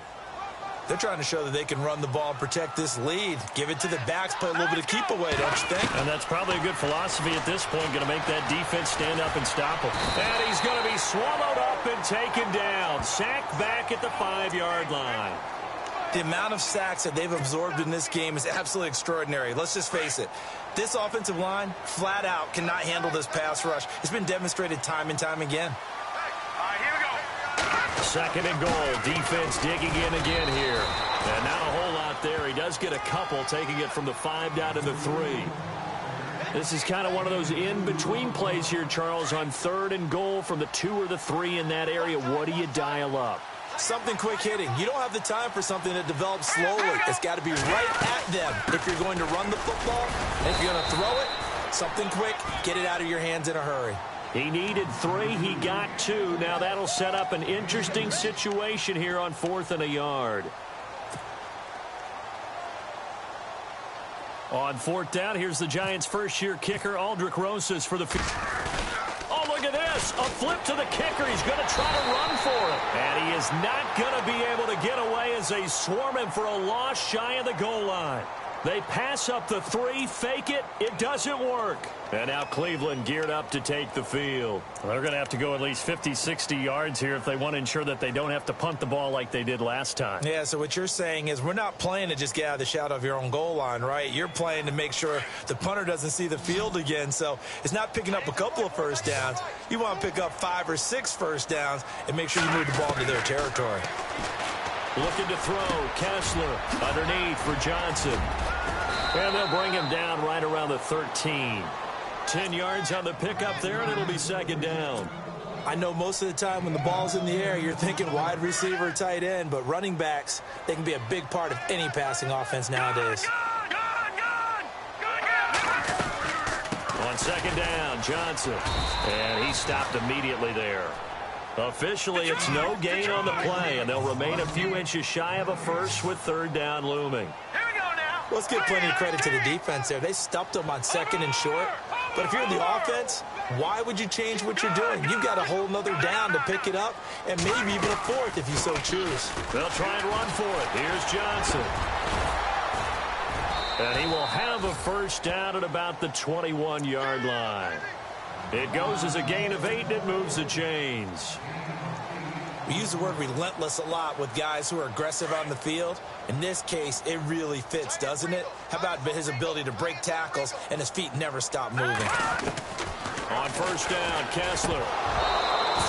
They're trying to show that they can run the ball and protect this lead. Give it to the backs, play a little bit of keep away, don't you think? And that's probably a good philosophy at this point, going to make that defense stand up and stop him. And he's going to be swallowed up and taken down. Sacked back at the 5-yard line. The amount of sacks that they've absorbed in this game is absolutely extraordinary. Let's just face it. This offensive line, flat out, cannot handle this pass rush. It's been demonstrated time and time again. Second and goal. Defense digging in again here. And not a whole lot there. He does get a couple, taking it from the 5 down to the 3. This is kind of one of those in-between plays here, Charles, on 3rd and goal from the 2 or the 3 in that area. What do you dial up? Something quick hitting. You don't have the time for something that develops slowly. It's got to be right at them if you're going to run the football. And if you're going to throw it, something quick, get it out of your hands in a hurry. He needed 3. He got 2. Now that'll set up an interesting situation here on 4th and a yard. On 4th down, here's the Giants' first-year kicker, Aldrich Rosas, for the field. Oh, look at this. A flip to the kicker. He's going to try to run for it. And he is not going to be able to get away as they swarm him for a loss shy of the goal line. They pass up the 3, fake it. It doesn't work. And now Cleveland geared up to take the field. Well, they're going to have to go at least 50, 60 yards here if they want to ensure that they don't have to punt the ball like they did last time. Yeah, so what you're saying is we're not playing to just get out of the shadow of your own goal line, right? You're playing to make sure the punter doesn't see the field again. So it's not picking up a couple of first downs. You want to pick up 5 or 6 first downs and make sure you move the ball into their territory. Looking to throw. Kessler underneath for Johnson. And they'll bring him down right around the 13. 10 yards on the pickup there, and it'll be second down. I know most of the time when the ball's in the air, you're thinking wide receiver, tight end, but running backs, they can be a big part of any passing offense nowadays. On second down, Johnson. And he stopped immediately there. Officially, it's no gain on the play, and they'll remain a few inches shy of a first with third down looming. Here we go now. Let's give plenty of credit to the defense there. They stuffed them on second and short. But if you're in the offense, why would you change what you're doing? You've got a whole nother down to pick it up, and maybe even a fourth if you so choose. They'll try and run for it. Here's Johnson. And he will have a first down at about the 21-yard line. It goes as a gain of 8, and it moves the chains. We use the word relentless a lot with guys who are aggressive on the field. In this case, it really fits, doesn't it? How about his ability to break tackles and his feet never stop moving? On first down, Kessler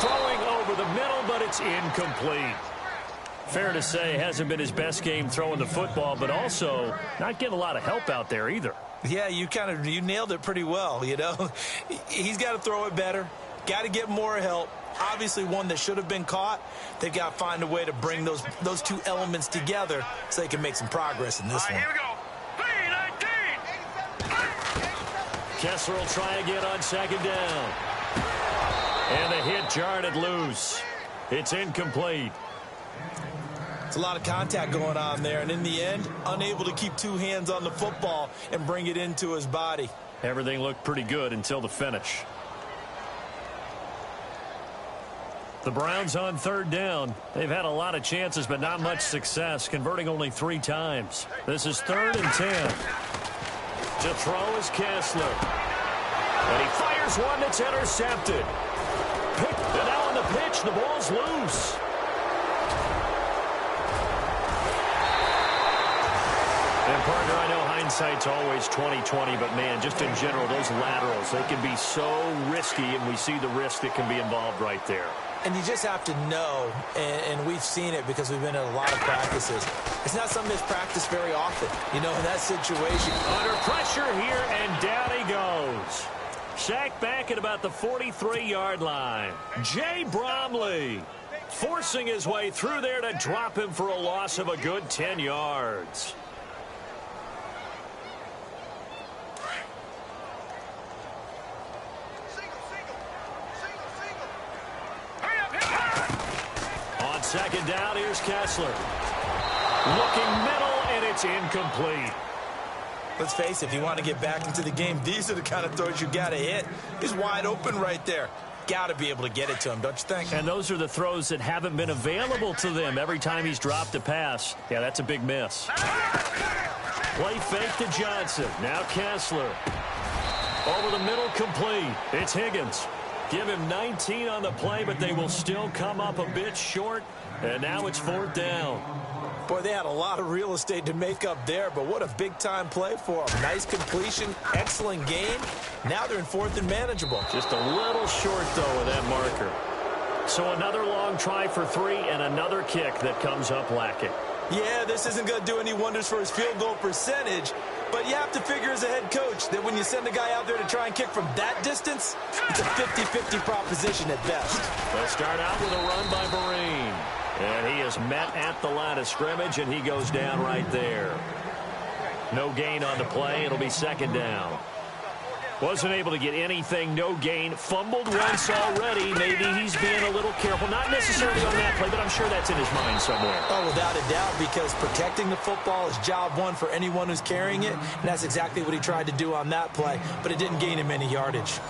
throwing over the middle, but it's incomplete. Fair to say, hasn't been his best game throwing the football, but also not getting a lot of help out there either. Yeah, you nailed it pretty well, you know. He's got to throw it better, got to get more help. Obviously one that should have been caught. They've got to find a way to bring those two elements together so they can make some progress in this one. Here we go. 3-19. Kessler will try again on second down. And the hit jarred it loose. It's incomplete. It's a lot of contact going on there, and in the end, unable to keep two hands on the football and bring it into his body. Everything looked pretty good until the finish. The Browns on third down. They've had a lot of chances, but not much success, converting only 3 times. This is 3rd and 10. To throw is Kessler. And he fires one that's intercepted. And now on the pitch, the ball's loose. And, partner, I know hindsight's always 20/20, but, man, just in general, those laterals, they can be so risky, and we see the risk that can be involved right there. And you just have to know, and we've seen it because we've been in a lot of practices. It's not something that's practiced very often, you know, in that situation. Under pressure here, and down he goes. Sacked back at about the 43-yard line. Jay Bromley forcing his way through there to drop him for a loss of a good 10 yards. Second down, here's Kessler. Looking middle, and it's incomplete. Let's face it, if you want to get back into the game, these are the kind of throws you got to hit. He's wide open right there. Got to be able to get it to him, don't you think? And those are the throws that haven't been available to them every time he's dropped a pass. Yeah, that's a big miss. Play fake to Johnson. Now Kessler. Over the middle, complete. It's Higgins. Give him 19 on the play, but they will still come up a bit short. And now it's 4th down. Boy, they had a lot of real estate to make up there, but what a big-time play for them. Nice completion, excellent game. Now they're in 4th and manageable. Just a little short, though, of that marker. So another long try for 3 and another kick that comes up lacking. Yeah, this isn't going to do any wonders for his field goal percentage, but you have to figure as a head coach that when you send a guy out there to try and kick from that distance, it's a 50-50 proposition at best. They'll start out with a run by Vereen. And he is met at the line of scrimmage, and he goes down right there. No gain on the play. It'll be 2nd down. Wasn't able to get anything, no gain. Fumbled once already. Maybe he's being a little careful. Not necessarily on that play, but I'm sure that's in his mind somewhere. Oh, without a doubt, because protecting the football is job one for anyone who's carrying it, and that's exactly what he tried to do on that play, but it didn't gain him any yardage.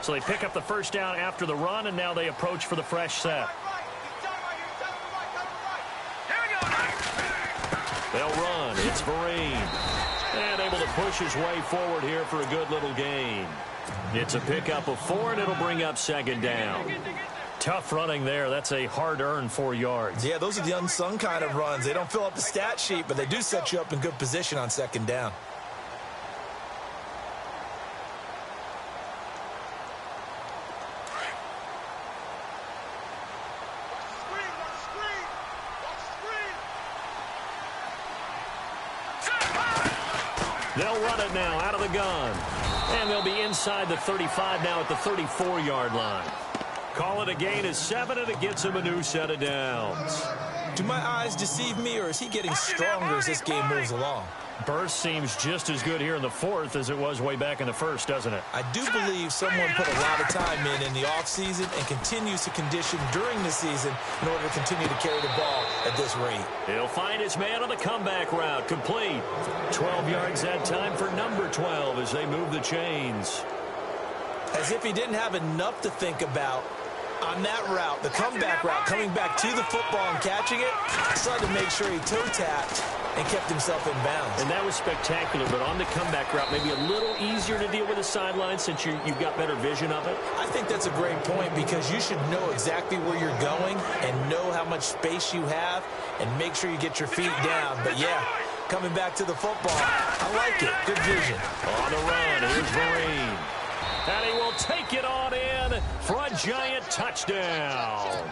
So they pick up the first down after the run, and now they approach for the fresh set. They'll run. It's Vereen. And able to push his way forward here for a good little gain. It's a pickup of 4, and it'll bring up 2nd down. Tough running there. That's a hard-earned 4 yards. Yeah, those are the unsung kind of runs. They don't fill up the stat sheet, but they do set you up in good position on 2nd down. They'll run it now out of the gun. And they'll be inside the 35 now at the 34-yard line. Call it a gain of 7, and it gets him a new set of downs. Do my eyes deceive me, or is he getting stronger as this game moves along? Burst seems just as good here in the fourth as it was way back in the first, doesn't it? I do believe someone put a lot of time in the offseason and continues to condition during the season in order to continue to carry the ball at this rate. He'll find his man on the comeback route. Complete. 12 yards that time for number 12 as they move the chains. As if he didn't have enough to think about on that route, the comeback route, coming back to the football and catching it, decided to make sure he toe-tapped and kept himself in bounds. And that was spectacular, but on the comeback route, maybe a little easier to deal with the sideline since you've got better vision of it? I think that's a great point because you should know exactly where you're going and know how much space you have and make sure you get your feet down. But, yeah, coming back to the football, I like it. Good vision. On the run, here's Vereen. And he will take it on in for a Giant touchdown.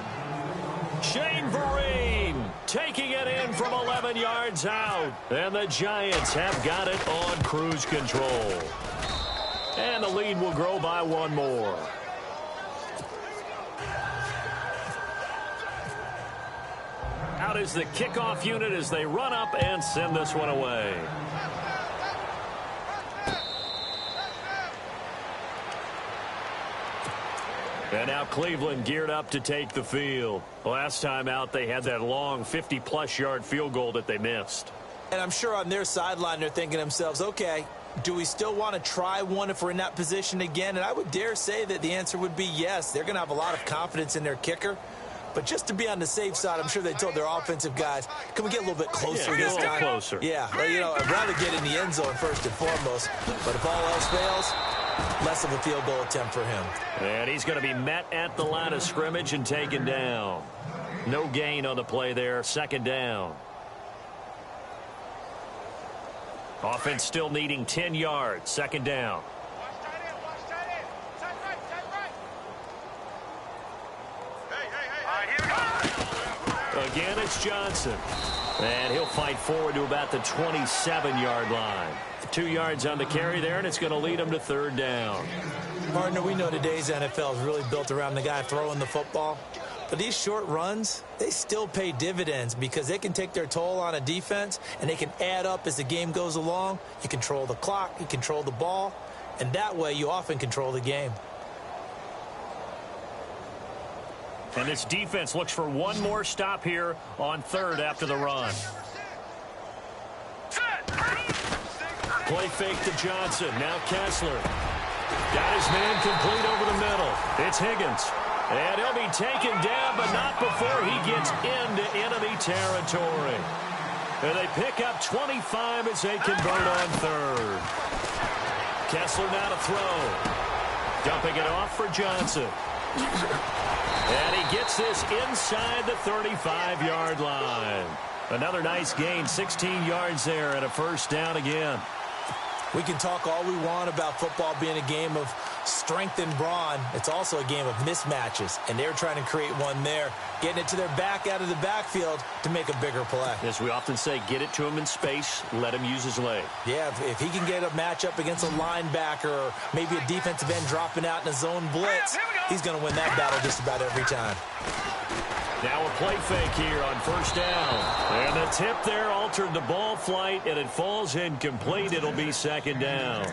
Shane Vereen taking it in from 11 yards out. And the Giants have got it on cruise control. And the lead will grow by one more. Out is the kickoff unit as they run up and send this one away. And now Cleveland geared up to take the field. Last time out, they had that long 50-plus yard field goal that they missed. And I'm sure on their sideline, they're thinking to themselves, okay, do we still want to try one if we're in that position again? And I would dare say that the answer would be yes. They're going to have a lot of confidence in their kicker. But just to be on the safe side, I'm sure they told their offensive guys, can we get a little bit closer this time? A little closer. Yeah, well, you know, I'd rather get in the end zone first and foremost. But if all else fails, less of a field goal attempt for him. And he's going to be met at the line of scrimmage and taken down. No gain on the play there. Second down. Offense still needing 10 yards. Second down. Again, it's Johnson. And he'll fight forward to about the 27-yard line. 2 yards on the carry there, and it's going to lead him to third down. Partner, we know today's NFL is really built around the guy throwing the football. But these short runs, they still pay dividends because they can take their toll on a defense, and they can add up as the game goes along. You control the clock, you control the ball, and that way you often control the game. And this defense looks for one more stop here on third after the run. Play fake to Johnson. Now Kessler. Got his man complete over the middle. It's Higgins. And he'll be taken down, but not before he gets into enemy territory. And they pick up 25 as they convert on third. Kessler now to throw. Dumping it off for Johnson. And he gets this inside the 35-yard line. Another nice gain, 16 yards there and a first down again. We can talk all we want about football being a game of strength and brawn. It's also a game of mismatches, and they're trying to create one there, getting it to their back out of the backfield to make a bigger play. As we often say, get it to him in space, let him use his leg. Yeah, if he can get a matchup against a linebacker or maybe a defensive end dropping out in a zone blitz, he's going to win that battle just about every time. Now a play fake here on first down. And the tip there altered the ball flight, and it falls incomplete. It'll be second down.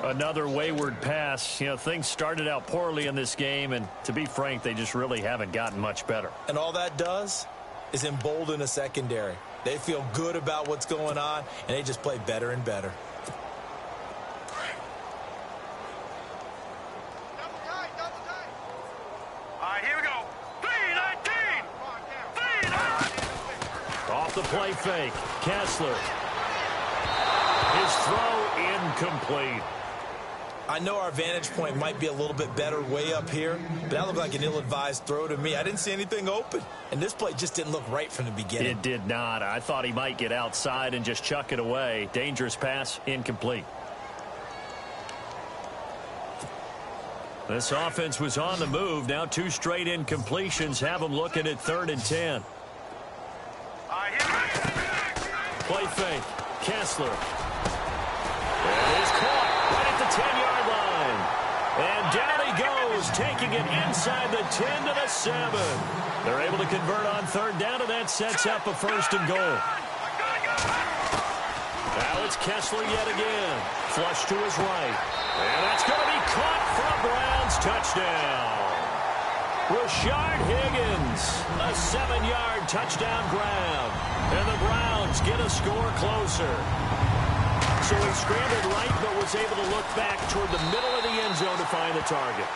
Another wayward pass. You know, things started out poorly in this game, and to be frank, they just really haven't gotten much better. And all that does is embolden a secondary. They feel good about what's going on, and they just play better and better. Off the play fake. Kessler. His throw incomplete. I know our vantage point might be a little bit better way up here, but that looked like an ill-advised throw to me. I didn't see anything open, and this play just didn't look right from the beginning. It did not. I thought he might get outside and just chuck it away. Dangerous pass, incomplete. This offense was on the move. Now 2 straight incompletions have them looking at 3rd and 10. Play fake. Kessler. And he's caught right at the 10-yard line. And down he goes, taking it inside the 10 to the 7. They're able to convert on 3rd down, and that sets up a 1st and goal. It's Kessler yet again. Flush to his right. And that's going to be caught for a Browns touchdown. Rashard Higgins, a 7-yard touchdown grab. And the Browns get a score closer. So he scrambled right, but was able to look back toward the middle of the end zone to find the target.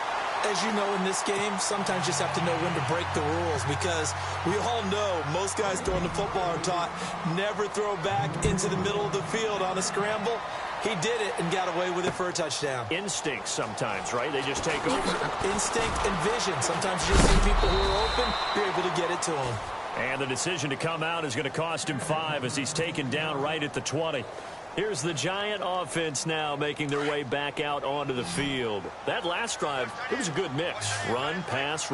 As you know, in this game, sometimes you just have to know when to break the rules, because we all know most guys throwing the football are taught never throw back into the middle of the field on a scramble. He did it and got away with it for a touchdown. Instinct sometimes, right? They just take over. Instinct and vision. Sometimes you just see people who are open, you're able to get it to them. And the decision to come out is going to cost him 5 as he's taken down right at the 20. Here's the Giant offense now making their way back out onto the field. That last drive, it was a good mix. Run, pass,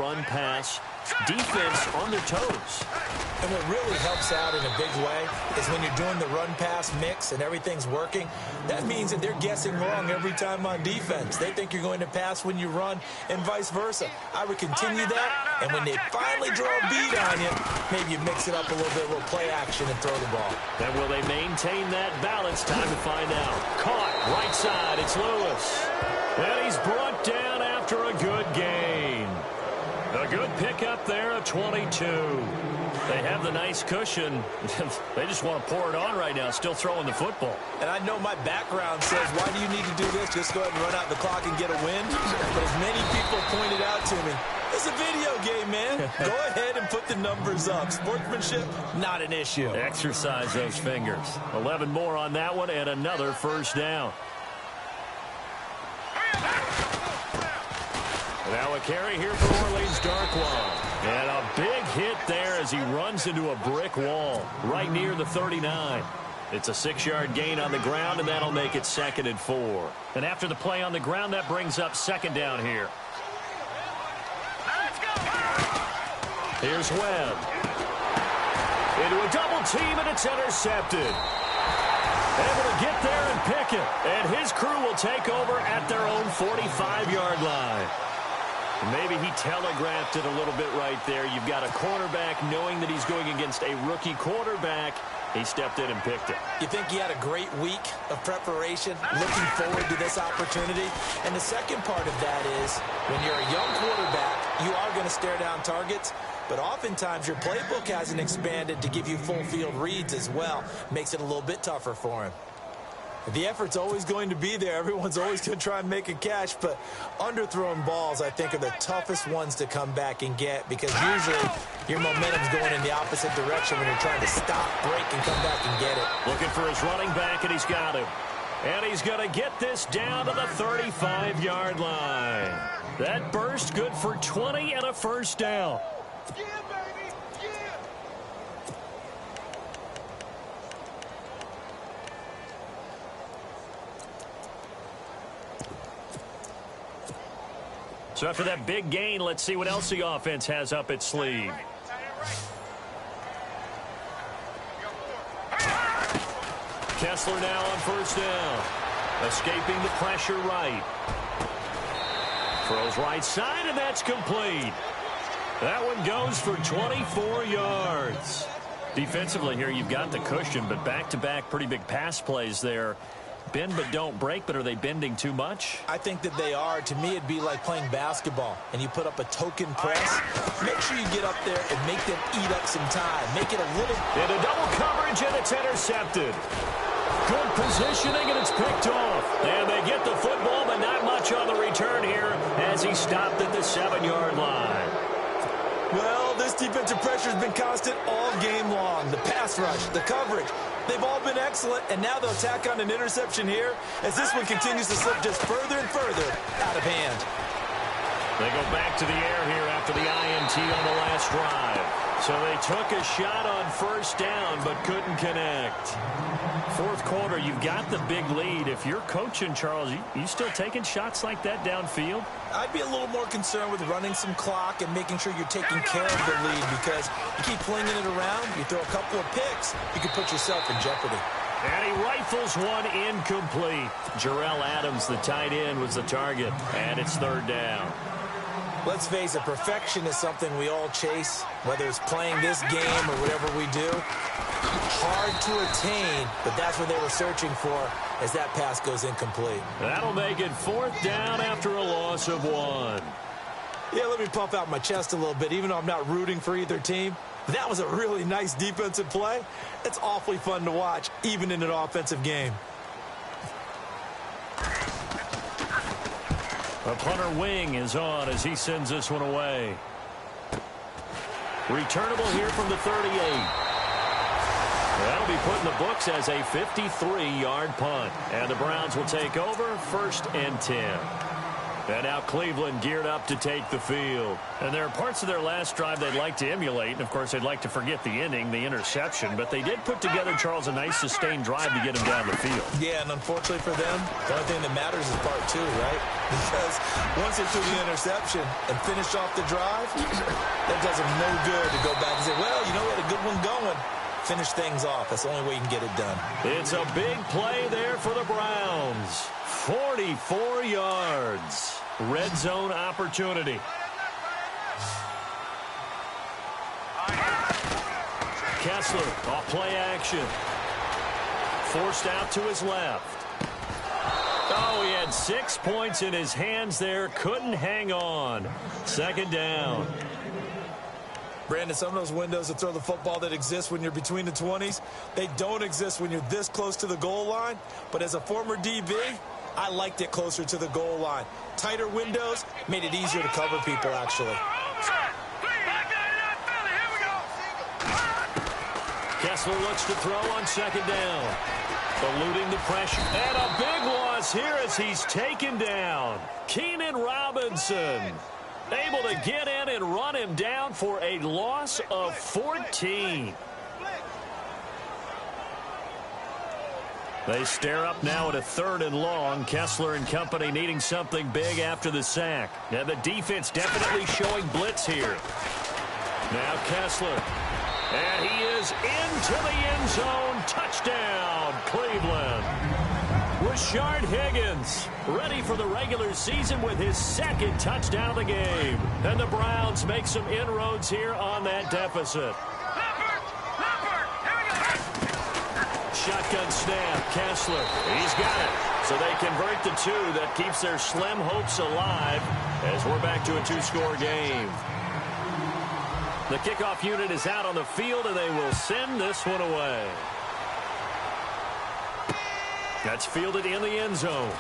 defense on their toes. And what really helps out in a big way is when you're doing the run-pass mix and everything's working, that means that they're guessing wrong every time on defense. They think you're going to pass when you run and vice versa. I would continue that, and when they finally draw a beat on you, maybe you mix it up a little bit, a little play action and throw the ball. And will they maintain that balance? Time to find out. Caught, right side, it's Lewis. And he's brought down after a good gain. A good pickup there at 22. They have the nice cushion. They just want to pour it on right now, still throwing the football. And I know my background says, why do you need to do this? Just go ahead and run out the clock and get a win. But as many people pointed out to me, it's a video game, man. Go ahead and put the numbers up. Sportsmanship, not an issue. Exercise those fingers. 11 more on that one and another first down. Now a carry here for Orleans Darkwa. And a big hit there as he runs into a brick wall right near the 39. It's a 6-yard gain on the ground, and that'll make it 2nd and 4. And after the play on the ground, that brings up 2nd down here. Here's Webb. Into a double team, and it's intercepted. Able to get there and pick it. And his crew will take over at their own 45-yard line. Maybe he telegraphed it a little bit right there. You've got a cornerback knowing that he's going against a rookie quarterback. He stepped in and picked it. You think he had a great week of preparation, looking forward to this opportunity? And the second part of that is, when you're a young quarterback, you are going to stare down targets, but oftentimes your playbook hasn't expanded to give you full field reads as well. Makes it a little bit tougher for him. The effort's always going to be there. Everyone's always going to try and make a catch, but underthrown balls, I think, are the toughest ones to come back and get, because usually your momentum's going in the opposite direction when you're trying to stop, break, and come back and get it. Looking for his running back, and he's got him. And he's going to get this down to the 35-yard line. That burst good for 20 and a first down. So after that big gain, let's see what else the offense has up its sleeve. Kessler now on first down. Escaping the pressure right. Throws right side, and that's complete. That one goes for 24 yards. Defensively here, you've got the cushion, but back-to-back pretty big pass plays there. Bend but don't break, but are they bending too much? I think that they are. To me, it'd be like playing basketball, and you put up a token press. Make sure you get up there and make them eat up some time. Make it a little... Into double coverage, and it's intercepted. Good positioning, and it's picked off. And they get the football, but not much on the return here as he stopped at the 7-yard line. Well, this defensive pressure has been constant all game long. The pass rush, the coverage, they've all been excellent, and now they'll tack on an interception here as this one continues to slip just further and further out of hand. They go back to the air here after the INT on the last drive. So they took a shot on first down but couldn't connect. Fourth quarter, you've got the big lead. If you're coaching, Charles, you still taking shots like that downfield? I'd be a little more concerned with running some clock and making sure you're taking care of the lead, because you keep flinging it around, you throw a couple of picks, you could put yourself in jeopardy. And he rifles one incomplete. Jarrell Adams, the tight end, was the target, and it's third down. Let's face it, perfection is something we all chase, whether it's playing this game or whatever we do. Hard to attain, but that's what they were searching for as that pass goes incomplete. That'll make it 4th down after a loss of 1. Yeah, let me puff out my chest a little bit, even though I'm not rooting for either team. That was a really nice defensive play. It's awfully fun to watch, even in an offensive game. A punter wing is on as he sends this one away. Returnable here from the 38. That'll be put in the books as a 53-yard punt. And the Browns will take over 1st and 10. And now Cleveland geared up to take the field. And there are parts of their last drive they'd like to emulate. And, of course, they'd like to forget the inning, the interception. But they did put together, Charles, a nice sustained drive to get them down the field. Yeah, and unfortunately for them, the only thing that matters is part 2, right? Because once they threw the interception and finished off the drive, that does them no good to go back and say, well, you know, we had a good one going. Finish things off. That's the only way you can get it done. It's a big play there for the Browns. 44 yards. Red zone opportunity. Kessler off play action. Forced out to his left. Oh, he had 6 points in his hands there. Couldn't hang on. 2nd down. Brandon, some of those windows to throw the football that exist when you're between the 20s, they don't exist when you're this close to the goal line. But as a former DB, I liked it closer to the goal line. Tighter windows made it easier to cover people, actually. Kessler looks to throw on 2nd down. Eluding the pressure. And a big loss here as he's taken down. Keenan Robinson able to get in and run him down for a loss of 14. They stare up now at a 3rd and long. Kessler and company needing something big after the sack. And the defense definitely showing blitz here. Now Kessler. And he is into the end zone. Touchdown, Cleveland. Rashard Higgins ready for the regular season with his 2nd touchdown of the game. And the Browns make some inroads here on that deficit. Shotgun snap, Kessler. He's got it. So they convert the 2. That keeps their slim hopes alive as we're back to a 2-score game. The kickoff unit is out on the field, and they will send this one away. That's fielded in the end zone.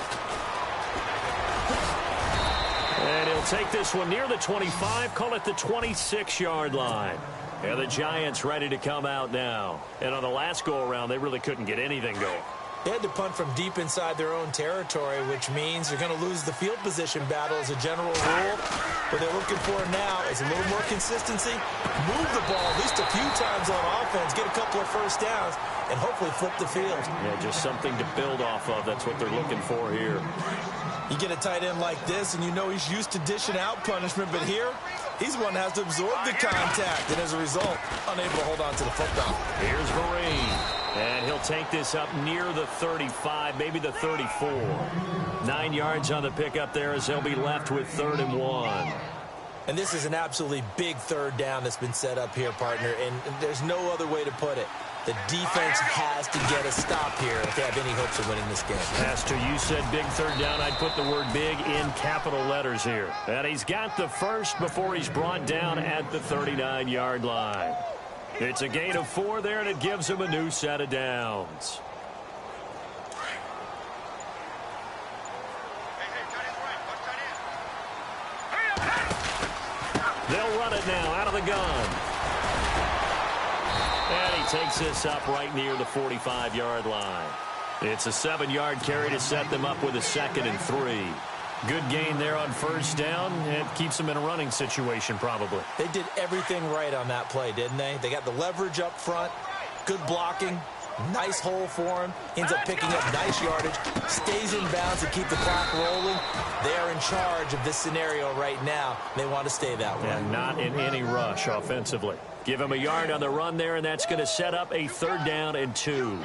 And he'll take this one near the 25, call it the 26-yard line. And the Giants ready to come out now. And on the last go-around, they really couldn't get anything going. They had to punt from deep inside their own territory, which means you're going to lose the field position battle as a general rule. What they're looking for now is a little more consistency, move the ball at least a few times on offense, get a couple of first downs, and hopefully flip the field. Yeah, just something to build off of. That's what they're looking for here. You get a tight end like this, and you know he's used to dishing out punishment, but here, he's the one that has to absorb the contact, and as a result, unable to hold on to the football. Here's Marine. And he'll take this up near the 35, maybe the 34. 9 yards on the pickup there as they'll be left with 3rd and 1. And this is an absolutely big 3rd down that's been set up here, partner, and there's no other way to put it. The defense has to get a stop here if they have any hopes of winning this game. Pastor, you said big 3rd down. I'd put the word big in capital letters here. And he's got the first before he's brought down at the 39-yard line. It's a gain of 4 there, and it gives him a new set of downs. They'll run it now out of the gun. And he takes this up right near the 45-yard line. It's a 7-yard carry to set them up with a 2nd and 3. Good gain there on 1st down. It keeps them in a running situation probably. They did everything right on that play, didn't they? They got the leverage up front, good blocking, nice hole for him. Ends up picking up nice yardage, stays in bounds to keep the clock rolling. They are in charge of this scenario right now. They want to stay that way. And not in any rush offensively. Give him a yard on the run there, and that's going to set up a 3rd down and 2.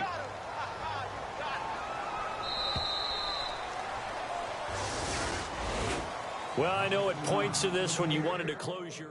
Well, I know at points in this when you wanted to close your